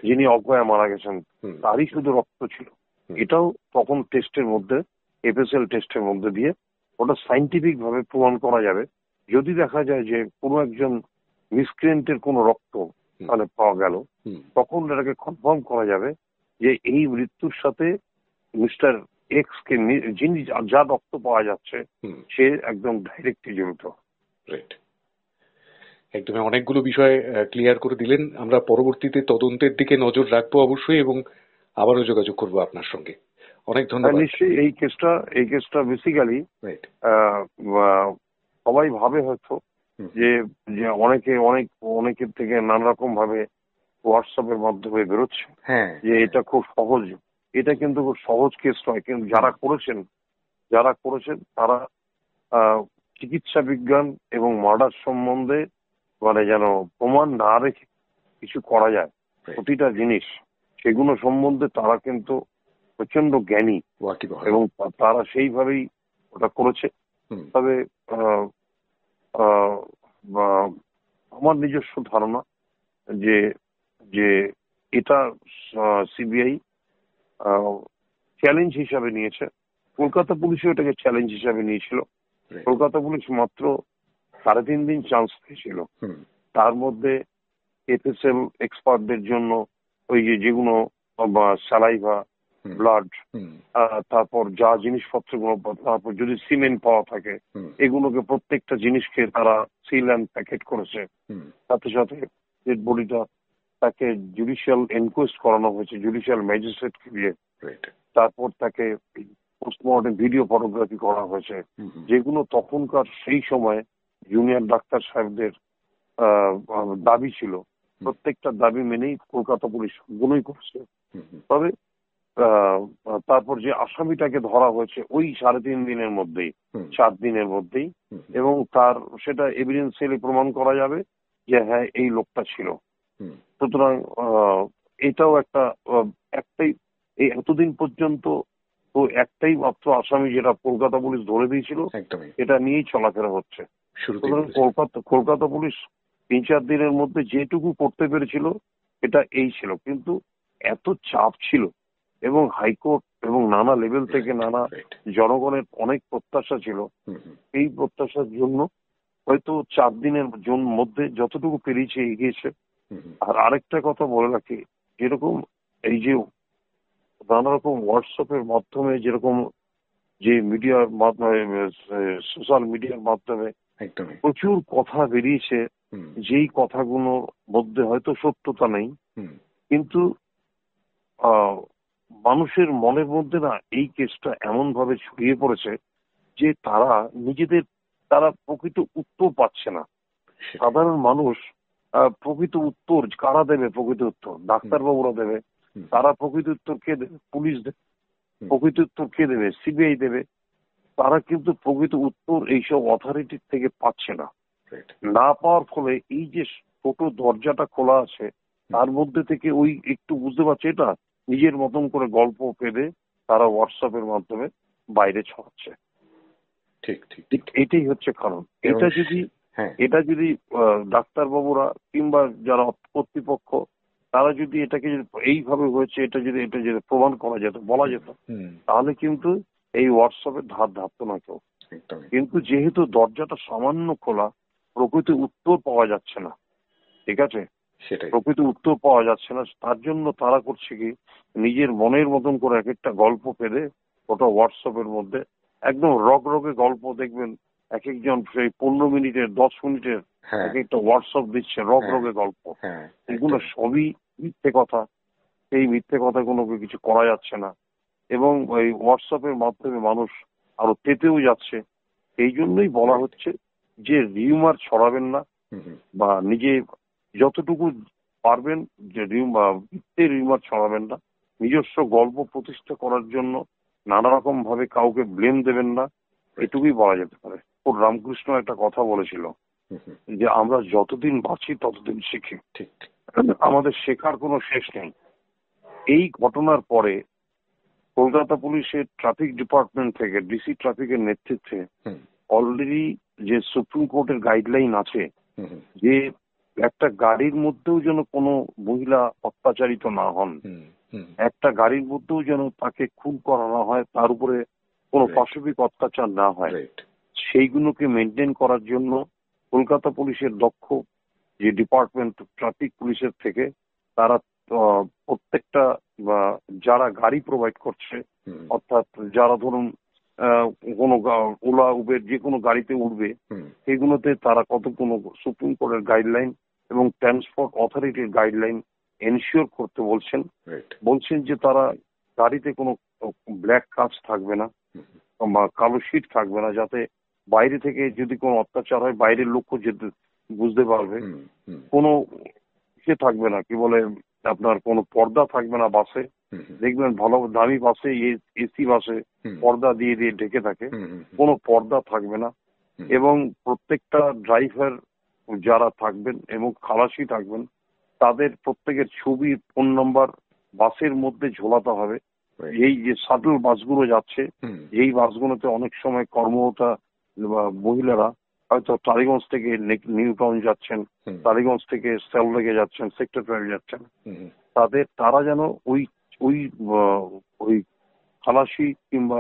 যিনি অজ্ঞায় মারা গেছেন, তারই শুধু রক্ত ছিল। এটাও তখন টেস্টের মধ্যে, FSL টেস্টের মধ্যে দিয়ে ওটা সাইন্টিফিক ভাবে প্রমাণ করা যাবে। যদি দেখা যায় যে কোনো একজন মিসক্রিয়েন্টের কোনো রক্ত মানে পাওয়া গেল, তখন এটাকে কনফার্ম করা যাবে যে এই মৃত্যুর সাথে মিস্টার এক্স কে, যিনি যা রক্ত পাওয়া যাচ্ছে, সে একদম ডাইরেক্টলি জড়িত। একদম অনেকগুলো বিষয় ক্লিয়ার করে দিলেন। আমরা পরবর্তীতে তদন্তের দিকে নজর রাখবো অবশ্যই, এবং আবারও যোগাযোগ করবো আপনার সঙ্গে। অনেক ধন্যবাদ। নিশ্চয়ই এই কেসটা বেসিক্যালি সবাই ভাবে হয়তো যে অনেকের থেকে নানা রকম ভাবে হোয়াটসঅ্যাপের মাধ্যমে বেরোচ্ছে যে এটা খুব সহজ, এটা কিন্তু খুব সহজ কেস নয়। কিন্তু যারা করেছেন তারা চিকিৎসা বিজ্ঞান এবং মার্ডার সম্বন্ধে মানে যেন প্রমাণ না রেখে কিছু করা যায়, প্রতিটা জিনিস সেগুলো সম্বন্ধে তারা কিন্তু প্রচন্ড জ্ঞানী, এবং তারা সেইভাবেই ওটা করেছে। তবে আমার নিজস্ব ধারণা যে যে এটা সিবিআই চ্যালেঞ্জ হিসাবে নিয়েছে। কলকাতা পুলিশও এটাকে চ্যালেঞ্জ হিসাবে নিয়েছিল। কলকাতা পুলিশ মাত্র 3.5 দিন চান্স পেয়েছিল, তার মধ্যে FSL এক্সপার্টদের জন্য ওই যেগুলো স্যালাইভা, ব্লাড, তারপর যা জিনিসপত্রগুলো, তারপর যদি সিমেন্ট পাওয়া থাকে, এগুলোকে প্রত্যেকটা জিনিসকে তারা সিল অ্যান্ড প্যাকেট করেছে। সাথে সাথে ডেড বডিটা তাকে জুডিশিয়াল এনকোয়েস্ট করানো হয়েছে, জুডিশিয়াল ম্যাজিস্ট্রেটকে দিয়ে। তারপর তাকে পোস্টমর্টম ভিডিও ফটোগ্রাফি করা হয়েছে, যেগুলো তখনকার সেই সময় জুনিয়র ডাক্তার সাহেবদের দাবি ছিল। প্রত্যেকটা দাবি মেনেই কলকাতা পুলিশ গুলোই করছে। তবে তারপর যে আসামিটাকে ধরা হয়েছে ওই 3.5 দিনের মধ্যেই, 4 দিনের মধ্যেই, এবং তার সেটা এভিডেন্সিয়ালি প্রমাণ করা যাবে যে হ্যাঁ এই লোকটা ছিল। সুতরাং এটাও একটাই, এই এতদিন পর্যন্ত তো একটাই মাত্র আসামি, যেটা কলকাতা পুলিশ ধরে দিয়েছিল, একদমই এটা নিয়েই চলাফেরা হচ্ছে। শুরুতেই সুতরাং বলেছেন। কলকাতা পুলিশ 3-4 দিনের মধ্যে যেটুকু করতে পেরেছিল এটা এই ছিল, কিন্তু এত চাপ ছিল এবং হাইকোর্ট এবং নানা লেভেল থেকে নানা রাইট। জনগণের অনেক প্রত্যাশা ছিল। হুম হুম এই প্রত্যাশার জন্য হয়তো 4 দিনের মধ্যে যতটুকু পেরিয়েছে এগিয়েছে। হুম হুম, আর আরেকটা কথা বলে রাখি, যেরকম এই যে নানা রকম হোয়াটসঅ্যাপের মাধ্যমে, যেরকম যে মিডিয়ার মাধ্যমে, সোশ্যাল মিডিয়ার মাধ্যমে একদমই। প্রচুর কথা বেরিয়েছে, হুম যেই কথাগুলোর মধ্যে হয়তো সত্যতা নেই, হুম কিন্তু আহ, মানুষের মনের মধ্যে না এই কেসটা এমন ভাবে ছড়িয়ে পড়েছে যে তারা প্রকৃত উত্তর পাচ্ছে না। সেটাই। সাধারণ মানুষ প্রকৃত উত্তর কারা দেবে? প্রকৃত উত্তর ডাক্তারবাবুরা দেবে। হুম তারা প্রকৃত উত্তর কে দেবে? পুলিশ দেবে। হুম, প্রকৃত উত্তর কে দেবে? সিবিআই দেবে। তারা কিন্তু প্রকৃত উত্তর এইসব অথরিটির থেকে পাচ্ছে না। রাইট। না পাওয়ার ফলে এই যে ছোট দরজাটা খোলা আছে, তার মধ্যে থেকে ওই একটু বুঝতে পারছে, এটা নিজের মতন করে গল্প পেলে তারা হোয়াটসঅ্যাপের মাধ্যমে বাইরে ছড়াচ্ছে। ঠিক ঠিক ঠিক এটাই হচ্ছে কারণ। এবং হ্যাঁ এটা যদি ডাক্তারবাবুরা কিংবা যারা কর্তৃপক্ষ, তারা যদি এটাকে যদি এইভাবে হয়েছে, এটা যদি প্রমাণ করা যেত, বলা যেত, হুম তাহলে কিন্তু এই হোয়াটসঅ্যাপের ধার ধারতো না কেউ। একদমই। কিন্তু যেহেতু দরজাটা সামান্য খোলা, প্রকৃত উত্তর পাওয়া যাচ্ছে না, ঠিক আছে, সেটাই। প্রকৃত উত্তর পাওয়া যাচ্ছে না, তার জন্য তারা করছে কি, নিজের মনের মতন করে এক একটা গল্প পেলে ওটা হোয়াটসঅ্যাপের মধ্যে একদম রগে গল্প দেখবেন, এক একজন সেই 15 মিনিটের 10 মিনিটের হ্যাঁ এক একটা হোয়াটসঅ্যাপ দিচ্ছে, হ্যাঁ রগে গল্প। হ্যাঁ এগুলো একদমই। সবই মিথ্যে কথা। এই মিথ্যে কথাগুলোকে কিছু করা যাচ্ছে না, এবং ওই হোয়াটসঅ্যাপের মাধ্যমে মানুষ আরো তেতেও যাচ্ছে। এই জন্যই বলা রাইট। হচ্ছে যে রিউমার ছড়াবেন না, হুম হুম বা নিজে যতটুকু পারবেন যে মিথ্যে রিউমার ছড়াবেন না। নিজস্ব গল্প প্রতিষ্ঠা করার জন্য নানা রকম ভাবে কাউকে ব্লেম দেবেন না, রাইট। এটুকুই বলা যেতে পারে। ওর রামকৃষ্ণ একটা কথা বলেছিল হুম হুম যে আমরা যতদিন বাঁচি ততদিন শিখি, ঠিক ঠিক। আমাদের শেখার কোনো শেষ নেই। এই ঘটনার পরে কলকাতা পুলিশের ট্রাফিক ডিপার্টমেন্ট থেকে ডিসি ট্রাফিকের নেতৃত্বে হুম অলরেডি যে সুপ্রিম কোর্টের গাইডলাইন আছে, হুম হুম যে একটা গাড়ির মধ্যেও যেন কোনো মহিলা অত্যাচারিত না হন, হুম হুম, একটা গাড়ির মধ্যেও যেন তাকে খুন করা না হয়, তার উপরে কোনো রাইট পাশবিক অত্যাচার না হয়, রাইট। সেইগুলোকে মেনটেন করার জন্য কলকাতা পুলিশের দক্ষ যে ডিপার্টমেন্ট ট্রাফিক পুলিশের থেকে, তারা প্রত্যেকটা যারা গাড়ি প্রোভাইড করছে, হুম অর্থাৎ যারা ধরুন আহ, কোনো ওলা উবের যে কোনো গাড়িতে উঠবে, হুম সেগুলোতে তারা কোনো সুপ্রিম কোর্টের গাইডলাইন এবং ট্রান্সপোর্ট অথরিটির গাইডলাইন এনশিওর করতে বলছেন। রাইট। বলছেন যে তারা গাড়িতে কোনো ব্ল্যাক কাচ থাকবে না বা কালো শীট থাকবে না, যাতে বাইরে থেকে যদি কোনো অত্যাচার হয় বাইরের লোকও যেতে বুঝতে পারবে। হুম হুম কোনো থাকবে না, কি বলে, আপনার কোনো পর্দা থাকবে না বাসে। হুম হুম দেখবেন ভালো দামি বাসে, এসি বাসে হুম পর্দা দিয়ে দিয়ে ঢেকে থাকে, হুম হুম কোনো পর্দা থাকবে না। হুম, এবং প্রত্যেকটা ড্রাইভার যারা থাকবেন এবং খালাসি থাকবেন, তাদের প্রত্যেকের ছবি, ফোন নাম্বার বাসের মধ্যে ঝোলাতে হবে। রাইট। এই যে শাটল বাসগুলো যাচ্ছে, হুম এই বাসগুলোতে অনেক সময় কর্মরতা মহিলারা হয়তো টালিগঞ্জ থেকে নিউ টাউন যাচ্ছেন, হুম টালিগঞ্জ থেকে সেললেগে যাচ্ছেন, সেক্রেটারি যাচ্ছেন, হুম তারা যেন ওই ওই ওই খালাসি কিংবা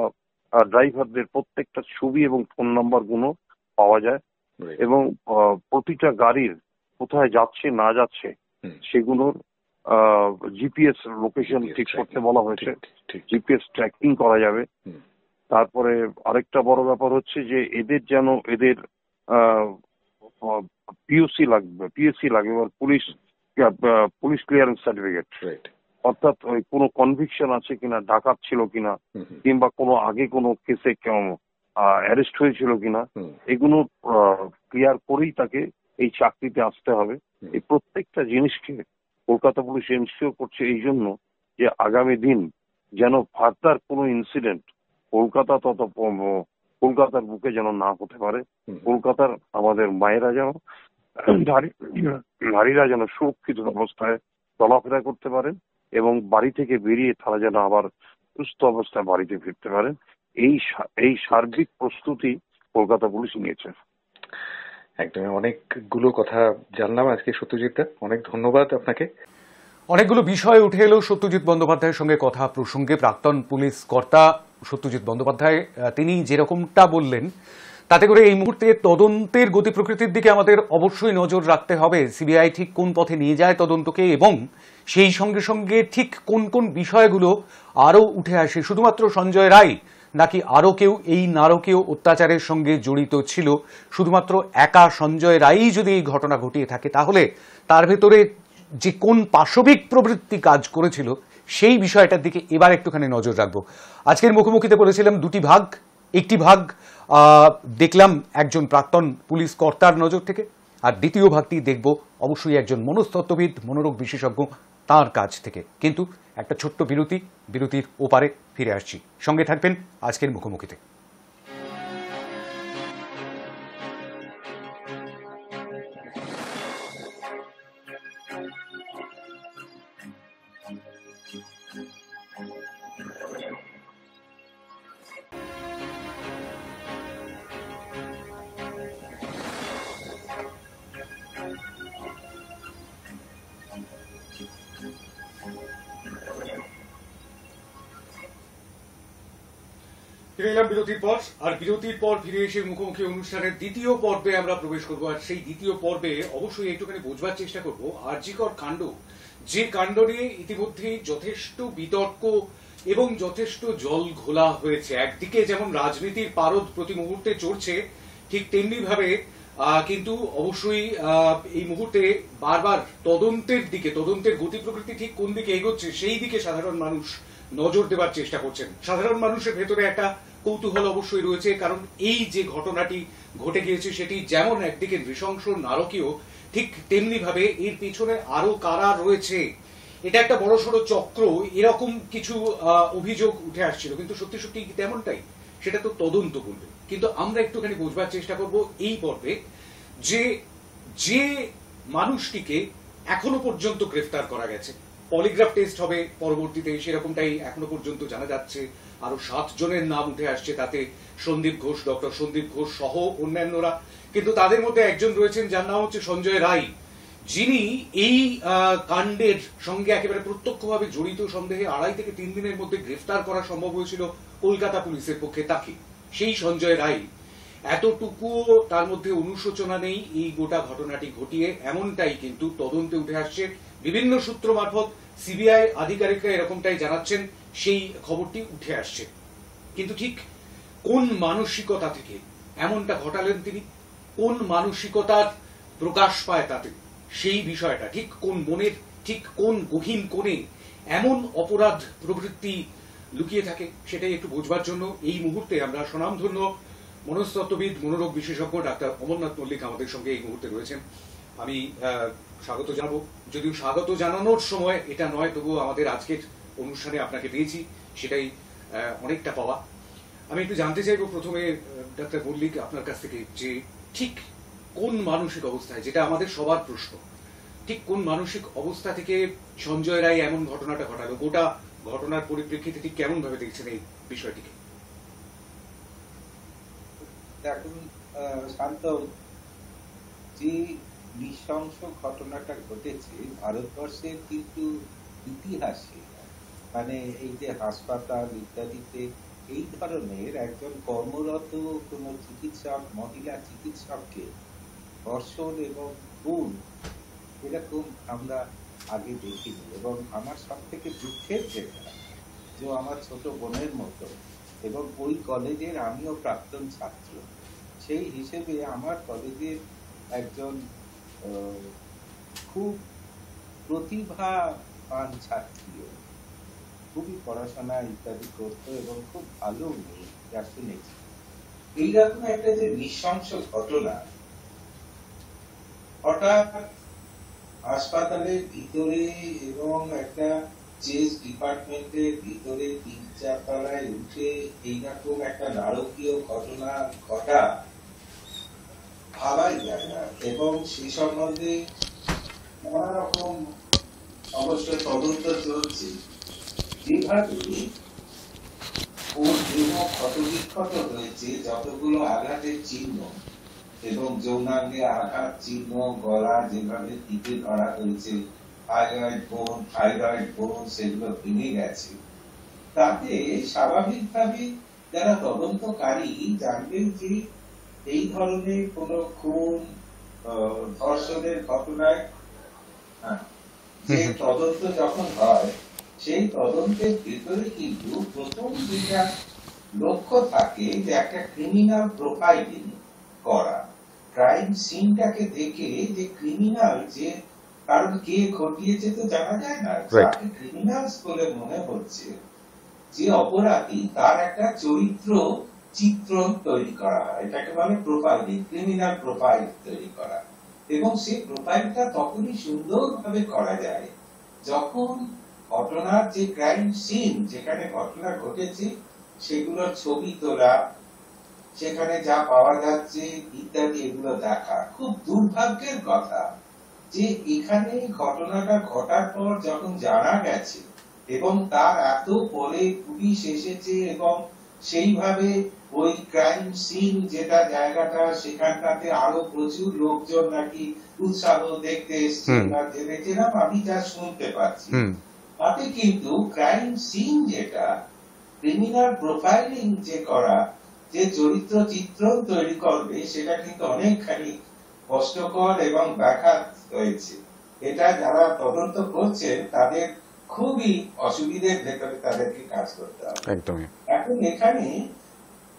ড্রাইভারদের প্রত্যেকটা ছবি এবং ফোন নাম্বার গুলো পাওয়া যায়, রাইট। এবং প্রতিটা গাড়ির কোথায় যাচ্ছে না যাচ্ছে হুম, সেগুলোর জিপিএস লোকেশন GPS ঠিক করতে tracking, বলা হয়েছে। ঠিক ঠিক। জিপিএস ট্র্যাকিং করা যাবে। হুম তারপরে আরেকটা বড় ব্যাপার হচ্ছে যে এদের পিওসি লাগবে, এবার পুলিশ ক্লিয়ারেন্স সার্টিফিকেট, রাইট। অর্থাৎ ওই কোনো কনভিকশন আছে কিনা, ডাকাত ছিল কিনা, হুম হুম কিংবা কোনো আগে কোনো কেসে অ্যারেস্ট হয়েছিল কিনা, হুম এগুলো ক্লিয়ার করেই তাকে এই চাকরিতে আসতে হবে। হুম, এই প্রত্যেকটা জিনিসকে কলকাতা পুলিশ এনশিওর করছে এই জন্য যে আগামী দিন যেন ফার্দার কোনো ইনসিডেন্ট কলকাতার বুকে যেন না হতে পারে। হুম, কলকাতার আমাদের মায়েরা যেন নারী নারীরা যেন সুরক্ষিত অবস্থায় চলাফেরা করতে পারেন, এবং বাড়ি থেকে বেরিয়ে তারা যেন আবার সুস্থ অবস্থায় বাড়িতে ফিরতে পারেন। এই সার্বিক প্রস্তুতি কলকাতা পুলিশ নিয়েছে। একদমই, অনেকগুলো কথা জানলাম আজকে সত্যজিৎ দা, অনেক ধন্যবাদ আপনাকে। অনেকগুলো বিষয় উঠে এলো সত্যজিৎ বন্দ্যোপাধ্যায়ের সঙ্গে কথা প্রসঙ্গে। প্রাক্তন পুলিশ কর্তা সত্যজিৎ বন্দ্যোপাধ্যায় তিনি যেরকমটা বললেন, তাতে করে এই মুহূর্তে তদন্তের গতি প্রকৃতির দিকে আমাদের অবশ্যই নজর রাখতে হবে। সিবিআই ঠিক কোন পথে নিয়ে যায় তদন্তকে, এবং সেই সঙ্গে সঙ্গে ঠিক কোন কোন বিষয়গুলো আরও উঠে আসে। শুধুমাত্র সঞ্জয় রায় নাকি আরও কেউ এই নারকীয় অত্যাচারের সঙ্গে জড়িত ছিল? শুধুমাত্র একা সঞ্জয় রায়ই যদি এই ঘটনা ঘটিয়ে থাকে, তাহলে তার ভেতরে যে কোন পাশবিক প্রবৃত্তি কাজ করেছিল সেই বিষয়টার দিকে এবার একটুখানি নজর রাখবো। আজকের মুখোমুখিতে করেছিলাম দুটি ভাগ। একটি ভাগ দেখলাম একজন প্রাক্তন পুলিশ কর্তার নজর থেকে, আর দ্বিতীয় ভাগটি দেখব অবশ্যই একজন মনস্তত্ত্ববিদ, মনোরোগ বিশেষজ্ঞ, তার কাছ থেকে। কিন্তু একটা ছোট্ট বিরতির ওপারে ফিরে আসছি। সঙ্গে থাকবেন আজকের মুখোমুখিতে। ফিরে এলাম বিরতির পর, আর বিরতির পর ফিরে এসে মুখোমুখি অনুষ্ঠানের দ্বিতীয় পর্বে আমরা প্রবেশ করব। আর সেই দ্বিতীয় পর্বে অবশ্যই একটুখানি বোঝবার চেষ্টা করব আরজিকর কাণ্ড, যে কাণ্ড নিয়ে ইতিমধ্যেই যথেষ্ট বিতর্ক এবং যথেষ্ট জল ঘোলা হয়েছে। একদিকে যেমন রাজনীতির পারদ প্রতি মুহূর্তে চড়ছে, ঠিক তেমনি ভাবে কিন্তু অবশ্যই এই মুহূর্তে বারবার তদন্তের দিকে, তদন্তের গতি প্রকৃতি ঠিক কোন দিকে এগোচ্ছে সেই দিকে সাধারণ মানুষ নজর দেওয়ার চেষ্টা করছেন। সাধারণ মানুষের ভেতরে একটা কৌতূহল অবশ্যই রয়েছে, কারণ এই যে ঘটনাটি ঘটে গিয়েছে সেটি যেমন একদিকে নৃশংস নারকীয়, ঠিক তেমনি ভাবে এর পিছনে আরো কারা রয়েছে, এটা একটা বড়সড় চক্র, এরকম কিছু অভিযোগ উঠে আসছিল। কিন্তু সত্যি সত্যি তেমনটাই, সেটা তো তদন্ত করবে। কিন্তু আমরা একটুখানি বোঝবার চেষ্টা করব এই পর্বে যে যে মানুষটিকে এখনো পর্যন্ত গ্রেফতার করা গেছে, পলিগ্রাফ টেস্ট হবে পরবর্তীতে, সেরকমটাই এখনো পর্যন্ত জানা যাচ্ছে। আরো 7 জনের নাম উঠে আসছে, তাতে সন্দীপ ঘোষ, ডক্টর সন্দীপ ঘোষ সহ অন্যান্যরা। কিন্তু তাদের মধ্যে একজন রয়েছেন যার নাম হচ্ছে সঞ্জয় রায়, যিনি এই কাণ্ডের সঙ্গে একেবারে প্রত্যক্ষভাবে জড়িত সন্দেহে 2.5 থেকে 3 দিনের মধ্যে গ্রেফতার করা সম্ভব হয়েছিল কলকাতা পুলিশের পক্ষে তাকে। সেই সঞ্জয় রায়, এতটুকুও তার মধ্যে অনুশোচনা নেই এই গোটা ঘটনাটি ঘটিয়ে, এমনটাই কিন্তু তদন্তে উঠে আসছে। বিভিন্ন সূত্র মারফত সিবিআই আধিকারিকরা এরকমটাই জানাচ্ছেন, সেই খবরটি উঠে আসছে। কিন্তু ঠিক কোন মানসিকতা থেকে এমনটা ঘটালেন তিনি, কোন মানসিকতার প্রকাশ পায় তাতে, সেই বিষয়টা ঠিক কোন মনের, ঠিক কোন গহীন কোণে এমন অপরাধ প্রবৃত্তি লুকিয়ে থাকে, সেটাই একটু বোঝবার জন্য এই মুহূর্তে আমরা স্বনামধন্য মনস্তত্ত্ববিদ, মনোরোগ বিশেষজ্ঞ ডাক্তার অমরনাথ মল্লিক আমাদের সঙ্গে এই মুহূর্তে রয়েছেন। আমি স্বাগত জানাবো, যদিও স্বাগত জানানোর সময় এটা নয়, তবুও আমাদের আজকের অনুষ্ঠানে আপনাকে পেয়েছি, সেটাই অনেকটা পাওয়া। আমি একটু জানতে চাইবো প্রথমে ডাক্তার মল্লিক আপনার কাছ থেকে, যে ঠিক কোন মানসিক অবস্থায়, যেটা আমাদের সবার প্রশ্ন, ঠিক কোন মানসিক অবস্থা থেকে সঞ্জয় রায় এমন ঘটনাটা ঘটালো? গোটা ঘটনার পরিপ্রেক্ষিতে ঠিক কেমন ভাবে দেখছেন এই বিষয়টিকে? এখন শান্ত, যে নৃশংস ঘটনাটা ঘটেছে ভারতবর্ষের কিন্তু ইতিহাসে, মানে এই যে হাসপাতাল ইত্যাদিতে এই ধরনের একজন কর্মরত কোন চিকিৎসক, মহিলা চিকিৎসককে ধর্ষণ এবং খুন এরকম আমরা আগে দেখিনি। এবং আমার সব থেকে দুঃখের যেটা, যে আমার ছোট বোনের মতো, এবং ওই কলেজের আমিও প্রাক্তন ছাত্র, সেই হিসেবে আমার কলেজের একজন খুব প্রতিভাবান ছাত্রীও, খুবই পড়াশোনা ইত্যাদি করতো এবং খুব ভালো মেয়ে, যা শুনেছি। এইরকম একটা যে নৃশংস ঘটনা হঠাৎ হাসপাতালের ভিতরে এবং একটা চেস ডিপার্টমেন্টের ভিতরে 3-4 তলায় উঠে এইরকম একটা নারকীয় ঘটনা ঘটা ভাবাই যায় না। এবং সেই সম্বন্ধে নানা রকম অবশ্য তদন্ত চলছে। যেভাবে ওর দেহ ক্ষতবিক্ষত হয়েছে, যতগুলো আঘাতের চিহ্ন এবং যৌনাঙ্গে আঘাত চিহ্ন, গলা যেভাবে টিপে ধরা হয়েছে, থাইরয়েড বোন সেগুলো ভেঙে গেছে, তাতে স্বাভাবিকভাবে যারা তদন্তকারী জানবেন যে এই ধরনের কোন খুন, ধর্ষণের ঘটনায় যে তদন্ত যখন হয়, সেই তদন্তের ভিতরে কিন্তু প্রথম যেটা লক্ষ্য থাকে যে একটা ক্রিমিনাল প্রোফাইলিং করা, ক্রাইম সিনটাকে দেখে যে ক্রিমিনাল, যে কারণ কে ঘটিয়েছে তো জানা যায় না, যাকে ক্রিমিনালস বলে মনে হচ্ছে, যে অপরাধী, তার একটা চরিত্র চিত্রণ তৈরি করা হয়, এটাকে বলে প্রোফাইলিং, ক্রিমিনাল প্রোফাইল তৈরি করা। এবং সেই প্রোফাইলটা তখনই সুন্দরভাবে করা যায় যখন ঘটনার যে ক্রাইম সিন, যেখানে ঘটনা ঘটেছে, সেগুলোর ছবি তোলা, সেখানে যা পাওয়া যাচ্ছে ইত্যাদি, এগুলো দেখা। খুব দুর্ভাগ্যের কথা যে এখানে ঘটনাটা ঘটার পর যখন জানা গেছে এবং তার এত পরে পুলিশ এসেছে এবং সেইভাবে ওই ক্রাইম সিন যেটা জায়গাটা, সেখানটাতে আরো প্রচুর লোকজন নাকি উৎসাহ দেখতে এসছে, জেনেছিলাম আমি যা শুনতে পাচ্ছি, তাতে কিন্তু ক্রাইম সিন যেটা ক্রিমিনাল প্রোফাইলিং যে করা, যে চরিত্র চিত্রণ তৈরি করবে, সেটা কিন্তু অনেকখানি কষ্টকর এবং ব্যাঘাত হয়েছে। এটা যারা তদন্ত করছে তাদের খুবই অসুবিধের ভেতরে তাদেরকে কাজ করতে হবে। এখন এখানে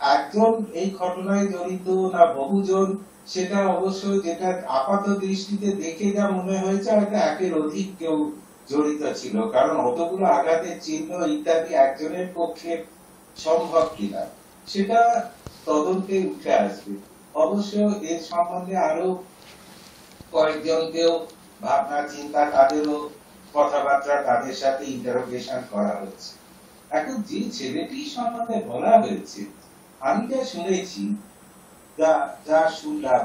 একজন এই ঘটনায় জড়িত না বহুজন, সেটা অবশ্য যেটা আপাত দৃষ্টিতে দেখে যা মনে হয়েছে, হয়তো একের অধিক কেউ জড়িত ছিল, কারণ অতগুলো আঘাতের চিহ্ন ইত্যাদি একজনের পক্ষে সম্ভব কিনা সেটা তদন্তে উঠে আসবে। অবশ্য এর সম্বন্ধে আরো কয়েকজনকেও ভাবনা চিন্তা, তাদেরও কথাবার্তা, তাদের সাথে ইন্টারোগেশন করা হচ্ছে। এখন যে ছেলেটি সম্বন্ধে বলা হয়েছে, আমি যা শুনেছি, যা শুনলাম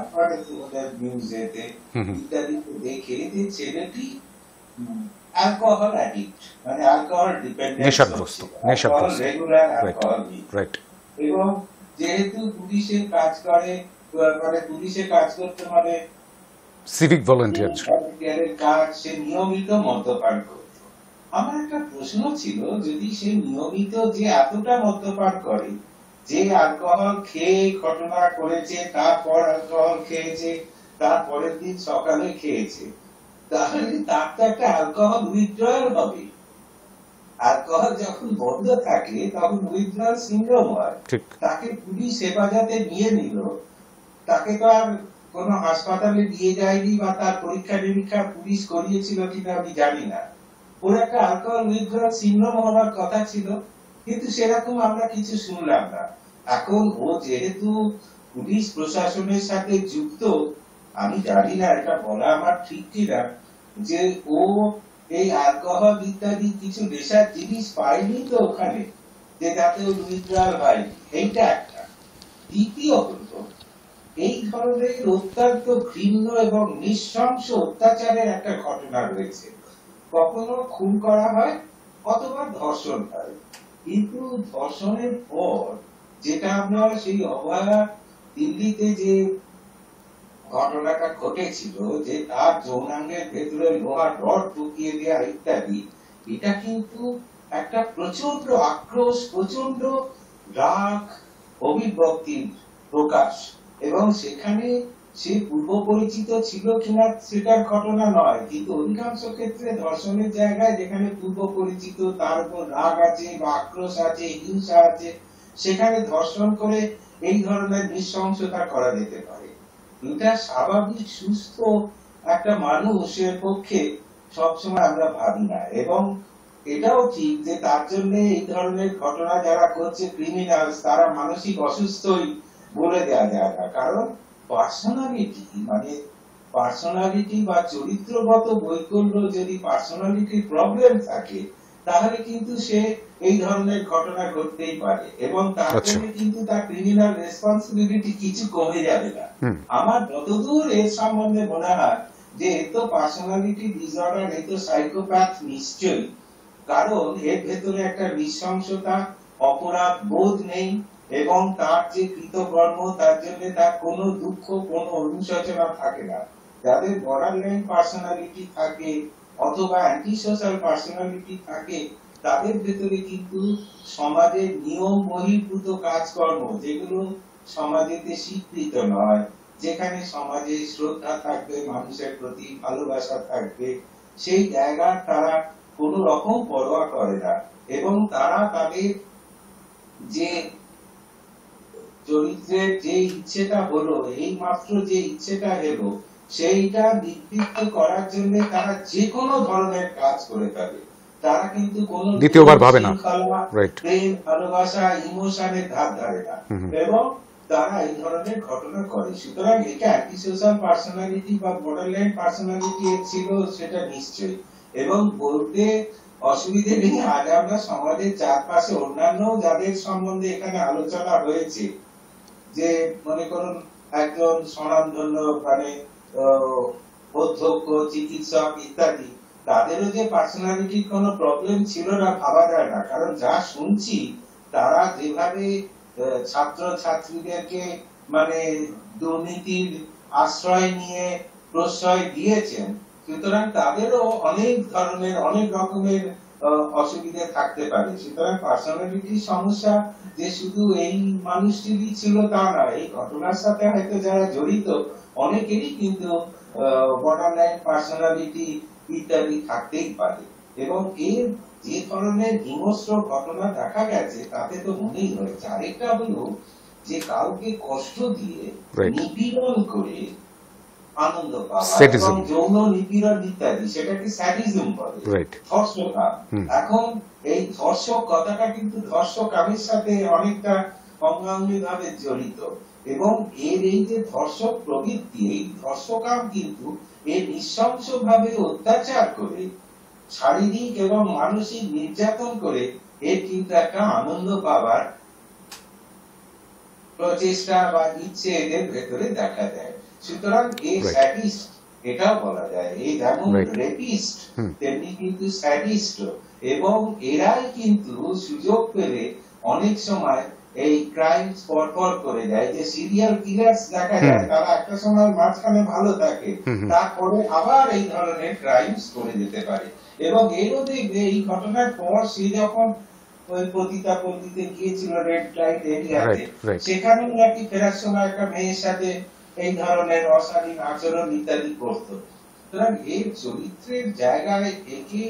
ওদের নিউজেতে ইত্যাদিতে দেখে, যে ছেলেটি অ্যালকোহল অ্যাডিক্ট, মানে অ্যালকোহল ডিপেন্ডেন্ট, রেগুলার অ্যালকোহল, এবং যেহেতু পুলিশে কাজ করে, মানে পুলিশে কাজ করতে মানে সিভিক ভলান্টিয়ারের কাজ, সে নিয়মিত মদ্যপান করত। আমার একটা প্রশ্ন ছিল, যদি সে নিয়মিত যে এতটা মদ্যপান করে, যে অ্যালকোহল খেয়ে ঘটনা করেছে, তারপর অ্যালকোহল খেয়েছে, তারপরের দিন সকালে খেয়েছে, তাহলে তার তো একটা অ্যালকোহল উইথড্রয়াল হবে। অ্যালকোহল যখন বন্ধ থাকে তখন উইথড্রয়াল সিনড্রোম হয়। তাকে পুলিশ হেফাজতে নিয়ে নিল, তাকে তো আর কোন হাসপাতালে নিয়ে যায়নি, বা তার পরীক্ষা নিরীক্ষা পুলিশ করিয়েছিল কিনা আমি জানি না। ওর একটা অ্যালকোহল উইথড্রয়াল সিনড্রোম হওয়ার কথা ছিল, কিন্তু সেরকম আমরা কিছু শুনলাম না। এখন ও যেহেতু পুলিশ প্রশাসনের সাথে যুক্ত, আমি জানি না এটা বলা আমার ঠিক কিনা, যে ও এই অ্যালকোহল ইত্যাদি কিছু নেশার জিনিস পায়নি তো ওখানে, যে যাতে ও উইথড্রয়াল হয়নি, এইটা একটা। দ্বিতীয়ত, এই ধরনের অত্যন্ত ঘৃণ্য এবং নৃশংস অত্যাচারের একটা ঘটনা রয়েছে। কখনো খুন করা হয় অথবা ধর্ষণ হয়, কিন্তু ধর্ষণের পর যেটা আমরা সেই অবহেলা, দিল্লিতে যে ঘটনাটা ঘটেছিল, যে তার যৌনাঙ্গের ভেতরে লোহার রড ঢুকিয়ে দেওয়া ইত্যাদি, এটা কিন্তু একটা প্রচন্ড আক্রোশ, প্রচন্ড রাগ, অভিব্যক্তির প্রকাশ। এবং সেখানে সে পূর্ব পরিচিত ছিল কিনা সেটার ঘটনা নয়, কিন্তু অধিকাংশ ক্ষেত্রে ধর্ষণের জায়গায় যেখানে পূর্ব পরিচিত, তার উপর রাগ আছে বা আক্রোশ আছে, হিংসা আছে, সেখানে ধর্ষণ করে এই ধরনের নৃশংসতা করা যেতে পারে। এটা স্বাভাবিক সুস্থ একটা মানুষের পক্ষে সবসময় আমরা ভাবি না। এবং এটাও ঠিক যে তার জন্য এই ধরনের ঘটনা যারা করছে ক্রিমিনাল, তারা মানসিক অসুস্থই বলে দেওয়া যায় না। কারণ পার্সোনালিটি বা চরিত্রগত বৈকল্য, যদি পার্সোনালিটির প্রবলেম থাকে, তাহলে কিন্তু সে এই ধরনের ঘটনা ঘটতেই পারে, এবং তার জন্য কিন্তু তার ক্রিমিনাল রেসপন্সিবিলিটি কিছু কমে যাবে না। আমার যতদূর এর সম্বন্ধে মনে হয় যে এ তো পার্সোনালিটি ডিসঅর্ডার, এ তো সাইকোপ্যাথ নিশ্চয়ই, কারণ এর ভেতরে একটা নৃশংসতা, অপরাধ বোধ নেই এবং তার যে কৃতকর্ম তার জন্য তার কোনো দুঃখ কোনো অনুশোচনা থাকে না। যাদের বর্ডারলাইন পার্সোনালিটি থাকে অথবা অ্যান্টি সোশ্যাল পার্সোনালিটি থাকে তাদের ভেতরে কিন্তু সমাজের নিয়ম বহির্ভূত কাজকর্ম যেগুলো সমাজেতে স্বীকৃত নয়, যেখানে সমাজে শ্রদ্ধা থাকবে, মানুষের প্রতি ভালোবাসা থাকবে, সেই জায়গার তারা কোনো রকম পরোয়া করে না এবং তারা তাদের যে চরিত্রের যে ইচ্ছেটা হলো, এই মাত্র যে ইচ্ছেটা এলো সেইটা নিবৃত্ত করার জন্য তারা যে কোনো ধরনের কাজ করে থাকে। তারা কিন্তু কোনো দ্বিতীয়বার ভাবে না, প্রেম ভালোবাসা ইমোশনের ধার ধারে না এবং তারা এই ধরনের ঘটনা করে। সুতরাং এটা অ্যান্টি সোশ্যাল পার্সোনালিটি বা বর্ডারলাইন পার্সোনালিটি ছিল সেটা নিশ্চয়ই, এবং বলতে অসুবিধে নেই। আজ আমরা সমাজের চারপাশে অন্যান্য যাদের সম্বন্ধে এখানে আলোচনা হয়েছে, যে মনে করুন একজন স্বনামধন্য মানে অধ্যক্ষ, চিকিৎসক ইত্যাদি, তাদেরও যে পার্সোনালিটির কোনো প্রবলেম ছিল না ভাবা যায় না। কারণ যা শুনছি তারা যেভাবে ছাত্র ছাত্রীদেরকে মানে দুর্নীতির আশ্রয় নিয়ে প্রশ্রয় দিয়েছেন, সুতরাং তাদেরও অনেক ধরনের অনেক রকমের অসুবিধা থাকতে পারে। সুতরাং পার্সোনালিটির সমস্যা যে শুধু এই মানুষটিরই ছিল তা না, এই ঘটনার সাথে হয়তো যারা জড়িত অনেকেরই কিন্তু বর্ডারলাইন পার্সোনালিটি ইত্যাদি থাকতেই পারে। এবং এর যে ধরনের হিংস্র ঘটনা দেখা গেছে তাতে তো মনেই হয়েছে। আরেকটা হলো যে কাউকে কষ্ট দিয়ে নিপীড়ন করে আনন্দ পাওয়া এবং যৌন নিপীড়ন ইত্যাদি, সেটাকে স্যাডিজম বলে, ধর্ষকা। এখন এই ধর্ষক কথাটা কিন্তু ধর্ষকামের সাথে অনেকটা অঙ্গাঙ্গি ভাবে জড়িত এবং এর এই যে ধর্ষক প্রবৃত্তি, এই ধর্ষকাম কিন্তু এই নৃশংস ভাবে অত্যাচার করে শারীরিক এবং মানসিক নির্যাতন করে এর কিন্তু একটা আনন্দ পাওয়ার প্রচেষ্টা বা ইচ্ছে এদের ভেতরে দেখা দেয়। সুতরাং এই স্যাডিস্ট এটাও বলা যায়, এই যেমন রেপিস্ট তেমনি কিন্তু স্যাডিস্ট, এবং এরাই কিন্তু সুযোগ পেলে অনেক সময় এই ক্রাইম পরপর করে দেয়। যে সিরিয়াল কিলার্স দেখা যায় তারা একটা সময় মাঝখানে ভালো থাকে, তারপরে আবার এই ধরনের ক্রাইমস করে যেতে পারে। এবং এরও দেখবে এই ঘটনার পর সে যখন ওই পতিতাপল্লীতে গিয়েছিল রেড লাইট এরিয়াতে, সেখানেও নাকি ফেরার সময় একটা মেয়ের সাথে এই ধরনের অশালীন আচরণ ইত্যাদি করত। সুতরাং এর চরিত্রের জায়গায় একে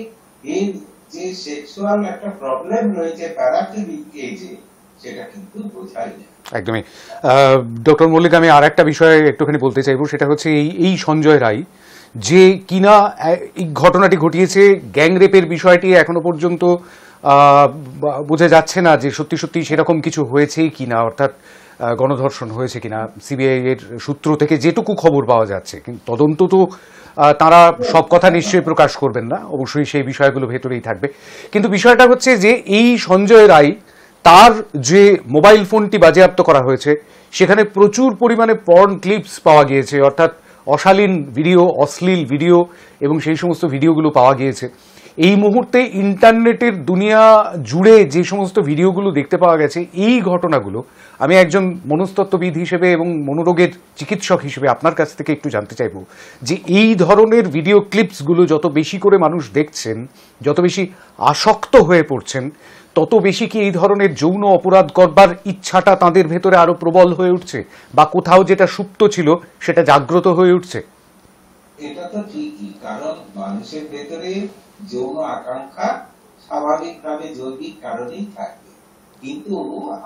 এর যে সেক্সুয়াল একটা প্রবলেম রয়েছে প্যারাফিলিক এজে, সেটা কিন্তু বোঝাই যায়। একদমই। ডক্টর মল্লিক, আমি আর একটা বিষয়ে একটুখানি বলতে চাইবো, সেটা হচ্ছে এই সঞ্জয় রায় যে কিনা এই ঘটনাটি ঘটিয়েছে, গ্যাংরেপের বিষয়টি এখনো পর্যন্ত বোঝা যাচ্ছে না যে সত্যি সত্যি সেরকম কিছু হয়েছেই কিনা, অর্থাৎ গণধর্ষণ হয়েছে কিনা। সিবিআই এর সূত্র থেকে যেটুকু খবর পাওয়া যাচ্ছে, কিন্তু তদন্ত তো তারা সব কথা নিশ্চয়ই প্রকাশ করবেন না, অবশ্যই সেই বিষয়গুলো ভেতরেই থাকবে। কিন্তু বিষয়টা হচ্ছে যে এই সঞ্জয় রায় তার যে মোবাইল ফোনটি বাজেয়াপ্ত করা হয়েছে সেখানে প্রচুর পরিমাণে পর্ন ক্লিপস পাওয়া গিয়েছে, অর্থাৎ অশালীন ভিডিও, অশ্লীল ভিডিও এবং সেই সমস্ত ভিডিওগুলো পাওয়া গিয়েছে। এই মুহূর্তে ইন্টারনেটের দুনিয়া জুড়ে যে সমস্ত ভিডিওগুলো দেখতে পাওয়া গেছে, এই ঘটনাগুলো আমি একজন মনস্তত্ত্ববিদ হিসেবে এবং মনোরোগের চিকিৎসক হিসেবে আপনার কাছ থেকে একটু জানতে চাইব যে এই ধরনের ভিডিও ক্লিপসগুলো যত বেশি করে মানুষ দেখছেন, যত বেশি আসক্ত হয়ে পড়ছেন, তত বেশি কি এই ধরনের যৌন অপরাধ করবার ইচ্ছাটা তাদের ভেতরে আরো প্রবল হয়ে উঠছে, বা কোথাও যেটা সুপ্ত ছিল সেটা জাগ্রত হয়ে উঠছে? এটা তো ঠিকই, কারণ মানুষের ভেতরে যৌন আকাঙ্ক্ষা স্বাভাবিকভাবে জৈবিক কারণেই থাকবে। কিন্তু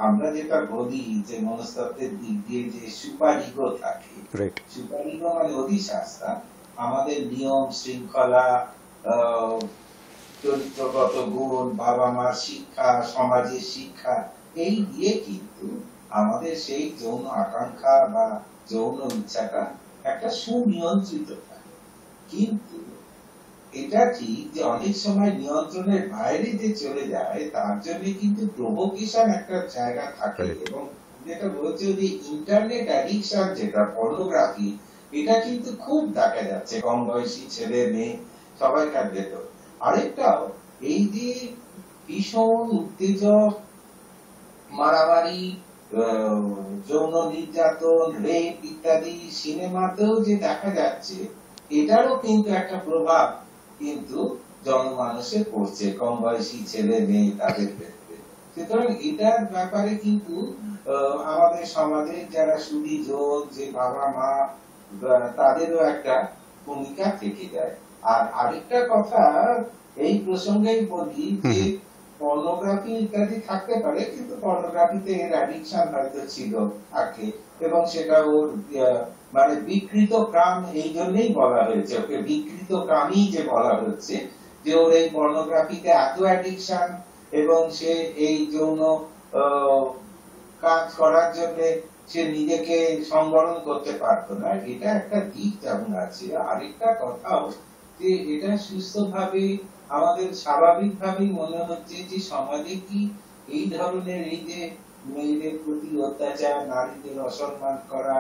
আমরা যেটা বলি যে মনস্তত্ত্বের দিক দিয়ে যে সুপার ইগো থাকে, সুপার ইগো মানে অধিষ্ঠাতা, আমাদের নিয়ম শৃঙ্খলা, চরিত্রগত গুণ, বাবা মার শিক্ষা, সমাজের শিক্ষা, এই দিয়ে কিন্তু আমাদের সেই যৌন আকাঙ্ক্ষা বা যৌন ইচ্ছাটা একটা সুনিয়ন্ত্রিত থাকে। কিন্তু এটা ঠিক যে অনেক সময় নিয়ন্ত্রণের বাইরে যে চলে যায়, তার জন্য কিন্তু প্রভোকেশন একটা জায়গা থাকে। এবং যেটা বলছে যে ইন্টারনেট অ্যাডিকশন, যেটা পর্নোগ্রাফি, এটা কিন্তু খুব দেখা যাচ্ছে কম বয়সী ছেলে মেয়ে সবাইকার ভেতর। আরেকটাও এই যে ভীষণ উত্তেজক মারামারি, যৌন নির্যাতন, রেপ ইত্যাদি সিনেমাতেও যে দেখা যাচ্ছে, এটারও কিন্তু একটা প্রভাব কিন্তু জনমানুষে পড়ছে, কম বয়সী ছেলে মেয়ে তাদের ক্ষেত্রে। সুতরাং এটার ব্যাপারে কিন্তু আমাদের সমাজের যারা সুধীজন, যে বাবা মা, তাদেরও একটা ভূমিকা থেকে যায়। আর আরেকটা কথা এই প্রসঙ্গেই বলি যে পর্নোগ্রাফি ইত্যাদি থাকতে পারে, কিন্তু পর্নোগ্রাফিতে এর অ্যাডিকশন হয়তো ছিল আগে, এবং সেটা ওর মানে বিকৃত কাম, এই জন্যই বলা হয়েছে, ওকে বিকৃত কামই যে বলা হচ্ছে, যে ওর এই পর্নোগ্রাফিতে এত অ্যাডিকশন, এবং সে এই যৌন কাজ করার জন্য সে নিজেকে সংবরণ করতে পারতো না। এটা একটা দিক যেমন আছে, আরেকটা কথাও যে এটা সুস্থভাবে আমাদের স্বাভাবিকভাবেই মনে হচ্ছে যে সমাজে কি এই ধরনের এই যে মেয়েদের প্রতি অত্যাচার, নারীদের অসম্মান করা,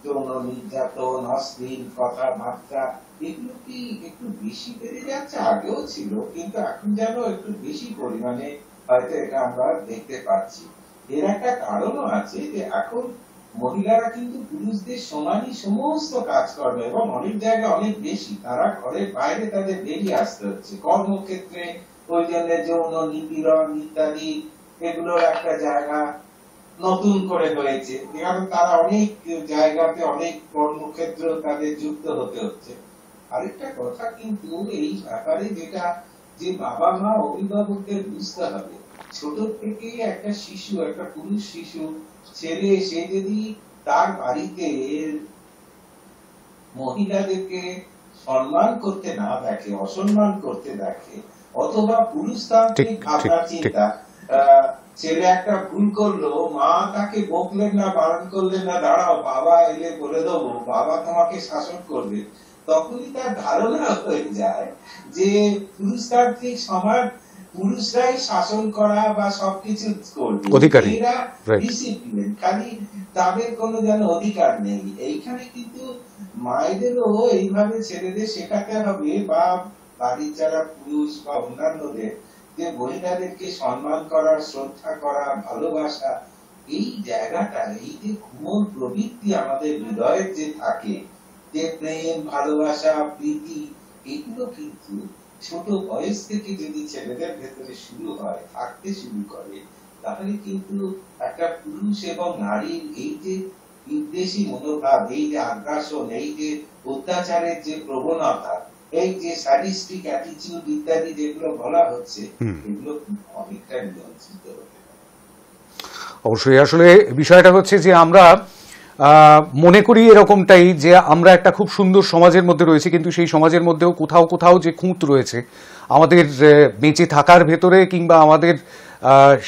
যৌন নির্যাতন, অশ্লীল কথাবার্তা, এগুলো কি একটু বেশি বেড়ে যাচ্ছে? আগেও ছিল, কিন্তু এখন যেন একটু বেশি পরিমাণে হয়তো এটা আমরা দেখতে পাচ্ছি। এর একটা কারণও আছে যে এখন মহিলারা কিন্তু পুরুষদের সমানই সমস্ত কাজ করবে, এবং অনেক জায়গায় অনেক বেশি। তারা ঘরের বাইরে তাদের বেরিয়ে আসতে হচ্ছে, কর্মক্ষেত্রে ওই জন্য যৌন নিপীড়ন ইত্যাদি এগুলোর একটা জায়গা নতুন করে হয়েছে, কারণ তারা অনেক জায়গাতে অনেক কর্মক্ষেত্র তাদের যুক্ত হতে হচ্ছে। আরেকটা কথা কিন্তু এই ব্যাপারে যেটা, যে বাবা মা অভিভাবকদের বুঝতে হবে, ছোট থেকেই একটা শিশু, একটা পুরুষ শিশু, ছেলে, সে যদি তার বাড়িতে মহিলাদেরকে সম্মান করতে না দেখে, অসম্মান করতে দেখে, অথবা পুরুষতান্ত্রিক ভাবনা চিন্তা, ছেলে একটা ভুল করলো, মা তাকে বকলেন না, বারণ করলেন না, দাঁড়াও বাবা এলে বলে দেবো, বাবা তোমাকে শাসন করবে, তখনই তার ধারণা হয়ে যায় যে পুরুষতান্ত্রিক সমাজ, পুরুষরাই শাসন করা বা সবকিছু করবে, এরা ডিসিপ্লিন, খালি তাদের কোনো যেন অধিকার নেই। এইখানে কিন্তু মায়েদেরও এইভাবে ছেলেদের শেখাতে হবে, বা বাড়ির যারা পুরুষ বা অন্যান্যদের, যে মহিলাদেরকে সম্মান করা, শ্রদ্ধা করা, ভালোবাসা, এই জায়গাটা, এই যে কোমল প্রবৃত্তি আমাদের হৃদয়ের যে থাকে, যে প্রেম, ভালোবাসা, প্রীতি, এগুলো কিন্তু ছোট বয়স থেকে যদি ছেলেদের ভেতরে শুরু হয়, থাকতে শুরু করে, তাহলে কিন্তু একটা পুরুষ এবং নারীর এই যে বিদ্বেষী মনোভাব, এই যে আগ্রাসন, এই যে অত্যাচারের যে প্রবণতা, এই যে স্যাডিস্টিক অ্যাটিটিউড ইত্যাদি যেগুলো বলা হচ্ছে, এগুলো অনেকটা নিয়ন্ত্রিত হতে পারে। অবশ্যই। আসলে বিষয়টা হচ্ছে যে আমরা মনে করি এরকমটাই, যে আমরা একটা খুব সুন্দর সমাজের মধ্যে রয়েছি, কিন্তু সেই সমাজের মধ্যেও কোথাও কোথাও যে খুঁত রয়েছে আমাদের বেঁচে থাকার ভেতরে, কিংবা আমাদের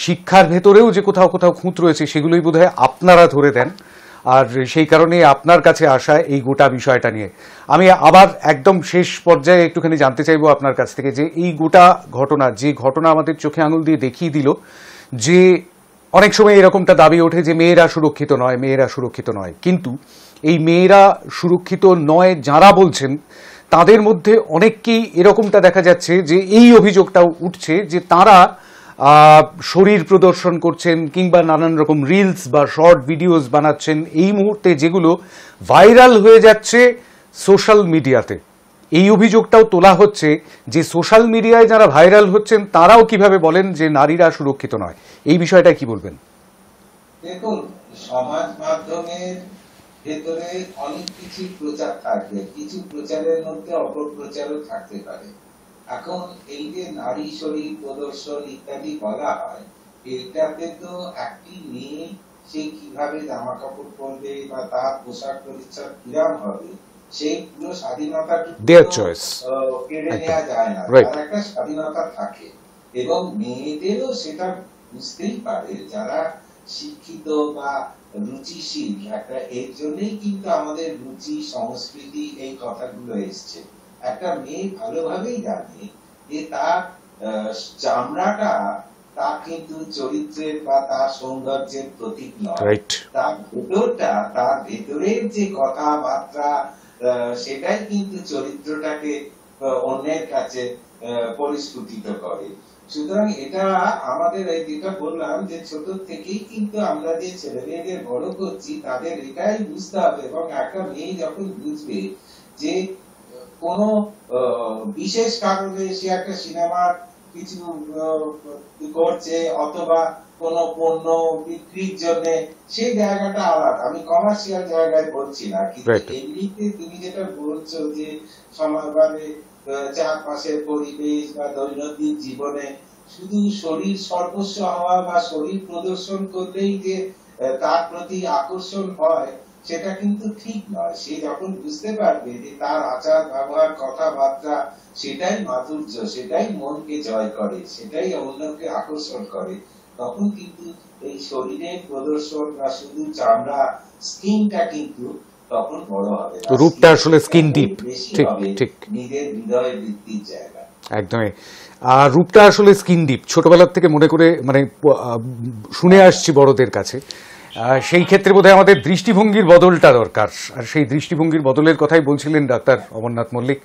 শিক্ষার ভেতরেও যে কোথাও কোথাও খুঁত রয়েছে, সেগুলোই বোধহয় আপনারা ধরে দেন। আর সেই কারণে আপনার কাছে আসা এই গোটা বিষয়টা নিয়ে আমি আবার একদম শেষ পর্যায়ে একটুখানি জানতে চাইবো আপনার কাছ থেকে, যে এই গোটা ঘটনা, যে ঘটনা আমাদের চোখে আঙুল দিয়ে দেখিয়ে দিল যে অনেক সময় এরকমটা দাবি ওঠে যে মেয়েরা সুরক্ষিত নয়, মেয়েরা সুরক্ষিত নয়, কিন্তু এই মেয়েরা সুরক্ষিত নয় যারা বলছেন, তাদের মধ্যে অনেককেই এরকমটা দেখা যাচ্ছে যে এই অভিযোগটাও উঠছে যে তারা শরীর প্রদর্শন করছেন, কিংবা নানান রকম রিলস বা শর্ট ভিডিওস বানাচ্ছেন এই মুহূর্তে, যেগুলো ভাইরাল হয়ে যাচ্ছে সোশ্যাল মিডিয়াতে। এই অভিযোগটাও তোলা হচ্ছে যে সোশ্যাল মিডিয়ায় যারা ভাইরাল হচ্ছেন তারাও কিভাবে বলেন যে নারীরা সুরক্ষিত নয়। এই বিষয়টা কি বলবেন? দেখুন, সমাজ মাধ্যমের ভেতরে অনেক কিছু প্রচার থাকবে, কিছু প্রচারের মধ্যে অপপ্রচারও থাকতে পারে। এখন এই যে নারী শরীর প্রদর্শন ইত্যাদি বলা হয়, এটাতে তো একটি মেয়ে সে কিভাবে জামা কাপড় পরবে বা তার পোশাক পরিচ্ছদ কিরম হবে, সেই পুরো স্বাধীনতা কেড়ে নেওয়া যায় না, তার একটা স্বাধীনতা থাকে। এবং মেয়েদেরও সেটা বুঝতেই পারে, যারা শিক্ষিত বা রুচিশীল, একটা এর জন্যই কিন্তু আমাদের রুচি, সংস্কৃতি, এই কথাগুলো এসছে। একটা মেয়ে ভালোভাবেই জানে যে তার চামড়াটা তার কিন্তু চরিত্রের বা তার সৌন্দর্যের প্রতীক নয়, তার ভেতরটা, তার ভেতরের যে কথাবার্তা, সেটাই কিন্তু চরিত্রটাকে অন্যের কাছে পরিস্ফুটিত করে। সুতরাং এটা আমাদের এই যেটা বললাম যে ছোট থেকেই কিন্তু আমরা যে ছেলে মেয়েদের বড় করছি তাদের এটাই বুঝতে হবে, এবং একটা মেয়ে যখন বুঝবে যে কোন বিশেষ কারণে সে একটা সিনেমার কিছু করছে অথবা কোন পণ্য বিক্রির জন্য, সেই জায়গাটা আলাদা, আমি কমার্শিয়াল জায়গায় বলছি না, কিন্তু Right. এমনিতে তুমি যেটা বলছো যে সময় মানে চারপাশের পরিবেশ বা দৈনন্দিন জীবনে শুধু শরীর সর্বস্ব হওয়া বা শরীর প্রদর্শন করলেই যে তার প্রতি আকর্ষণ হয়, সেটা কিন্তু ঠিক নয়। সে যখন বুঝতে পারবে যে তার আচার ব্যবহার কথাবার্তা সেটাই মাধুর্য, সেটাই মনকে জয় করে, সেটাই অন্যকে আকর্ষণ করে, তখন কিন্তু এই শরীরের প্রদর্শন বা শুধু চামড়া স্কিনটা কিন্তু তখন বড় হবে না। রূপটা আসলে স্কিন ডিপ। বেশি ঠিক হবে ঠিক নিজের হৃদয় বৃদ্ধির জায়গা। একদমই। আর রূপটা আসলে স্কিন ডিপ, ছোটবেলার থেকে মনে করে মানে শুনে আসছি বড়দের কাছে। সেই ক্ষেত্রে বোধহয় আমাদের দৃষ্টিভঙ্গির বদলটা দরকার, আর সেই দৃষ্টিভঙ্গির বদলের কথাই বলছিলেন ডাক্তার অমরনাথ মল্লিক।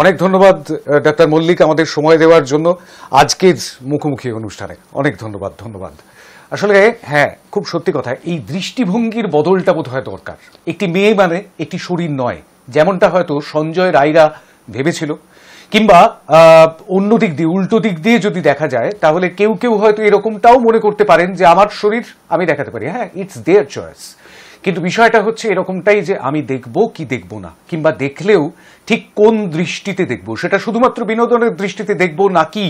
অনেক ধন্যবাদ ডাক্তার মল্লিক আমাদের সময় দেওয়ার জন্য আজকের মুখোমুখি অনুষ্ঠানে। অনেক ধন্যবাদ। ধন্যবাদ। আসলে হ্যাঁ, খুব সত্যি কথা, এই দৃষ্টিভঙ্গির বদলটা বোধহয় দরকার। একটি মেয়ে মানে একটি শরীর নয়, যেমনটা হয়তো সঞ্জয় রায়রা ভেবেছিল, কিংবা অন্য দিক দিয়ে উল্টো দিক দিয়ে যদি দেখা যায় তাহলে কেউ কেউ হয়তো এরকমটাও মনে করতে পারেন যে আমার শরীর আমি দেখাতে পারি, হ্যাঁ, ইটস দেয়ার চয়েস। কিন্তু বিষয়টা হচ্ছে এরকমটাই যে আমি দেখব কি দেখব না, কিংবা দেখলেও ঠিক কোন দৃষ্টিতে দেখব, সেটা শুধুমাত্র বিনোদনের দৃষ্টিতে দেখব নাকি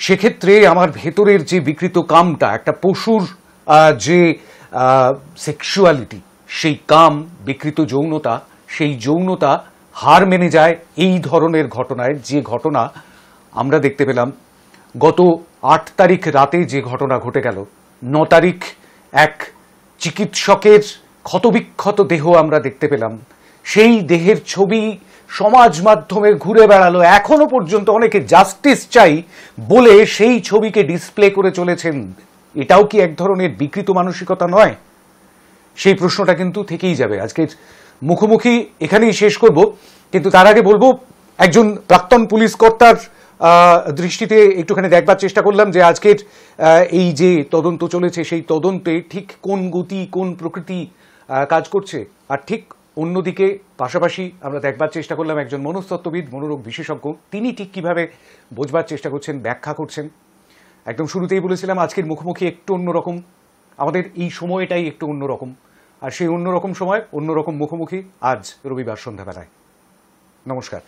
সেক্ষেত্রে আমার ভেতরের যে বিকৃত কামটা, একটা পশুর যে সেক্সুয়ালিটি, সেই কাম, বিকৃত যৌনতা, সেই যৌনতা হার মেনে যায় এই ধরনের ঘটনায়। যে ঘটনা আমরা দেখতে পেলাম গত 8 তারিখ রাতে, যে ঘটনা ঘটে গেল 9 তারিখ এক চিকিৎসকের ক্ষতবিক্ষত দেহ আমরা দেখতে পেলাম, সেই দেহের ছবি সমাজ মাধ্যমে ঘুরে বেড়ালো, এখনো পর্যন্ত অনেকে জাস্টিস চাই বলে সেই ছবিকে ডিসপ্লে করে চলেছেন। এটাও কি এক ধরনের বিকৃত মানসিকতা নয়? সেই প্রশ্নটা কিন্তু থেকেই যাবে। আজকের মুখোমুখি এখানেই শেষ করব, কিন্তু তার আগে বলবো একজন প্রাক্তন পুলিশ কর্তার দৃষ্টিতে একটুখানি দেখবার চেষ্টা করলাম যে আজকের এই যে তদন্ত চলেছে সেই তদন্তে ঠিক কোন গতি কোন প্রকৃতি কাজ করছে, আর ঠিক অন্যদিকে পাশাপাশি আমরা দেখবার চেষ্টা করলাম একজন মনস্তত্ত্ববিদ, মনোরোগ বিশেষজ্ঞ, তিনি ঠিক কিভাবে বোঝবার চেষ্টা করছেন, ব্যাখ্যা করছেন। একদম শুরুতেই বলেছিলাম আজকের মুখোমুখি একটু অন্যরকম, আমাদের এই সময়টাই একটু অন্যরকম, আর সেই অন্যরকম সময় অন্যরকম মুখোমুখি আজ রবিবার সন্ধ্যাবেলায়। নমস্কার।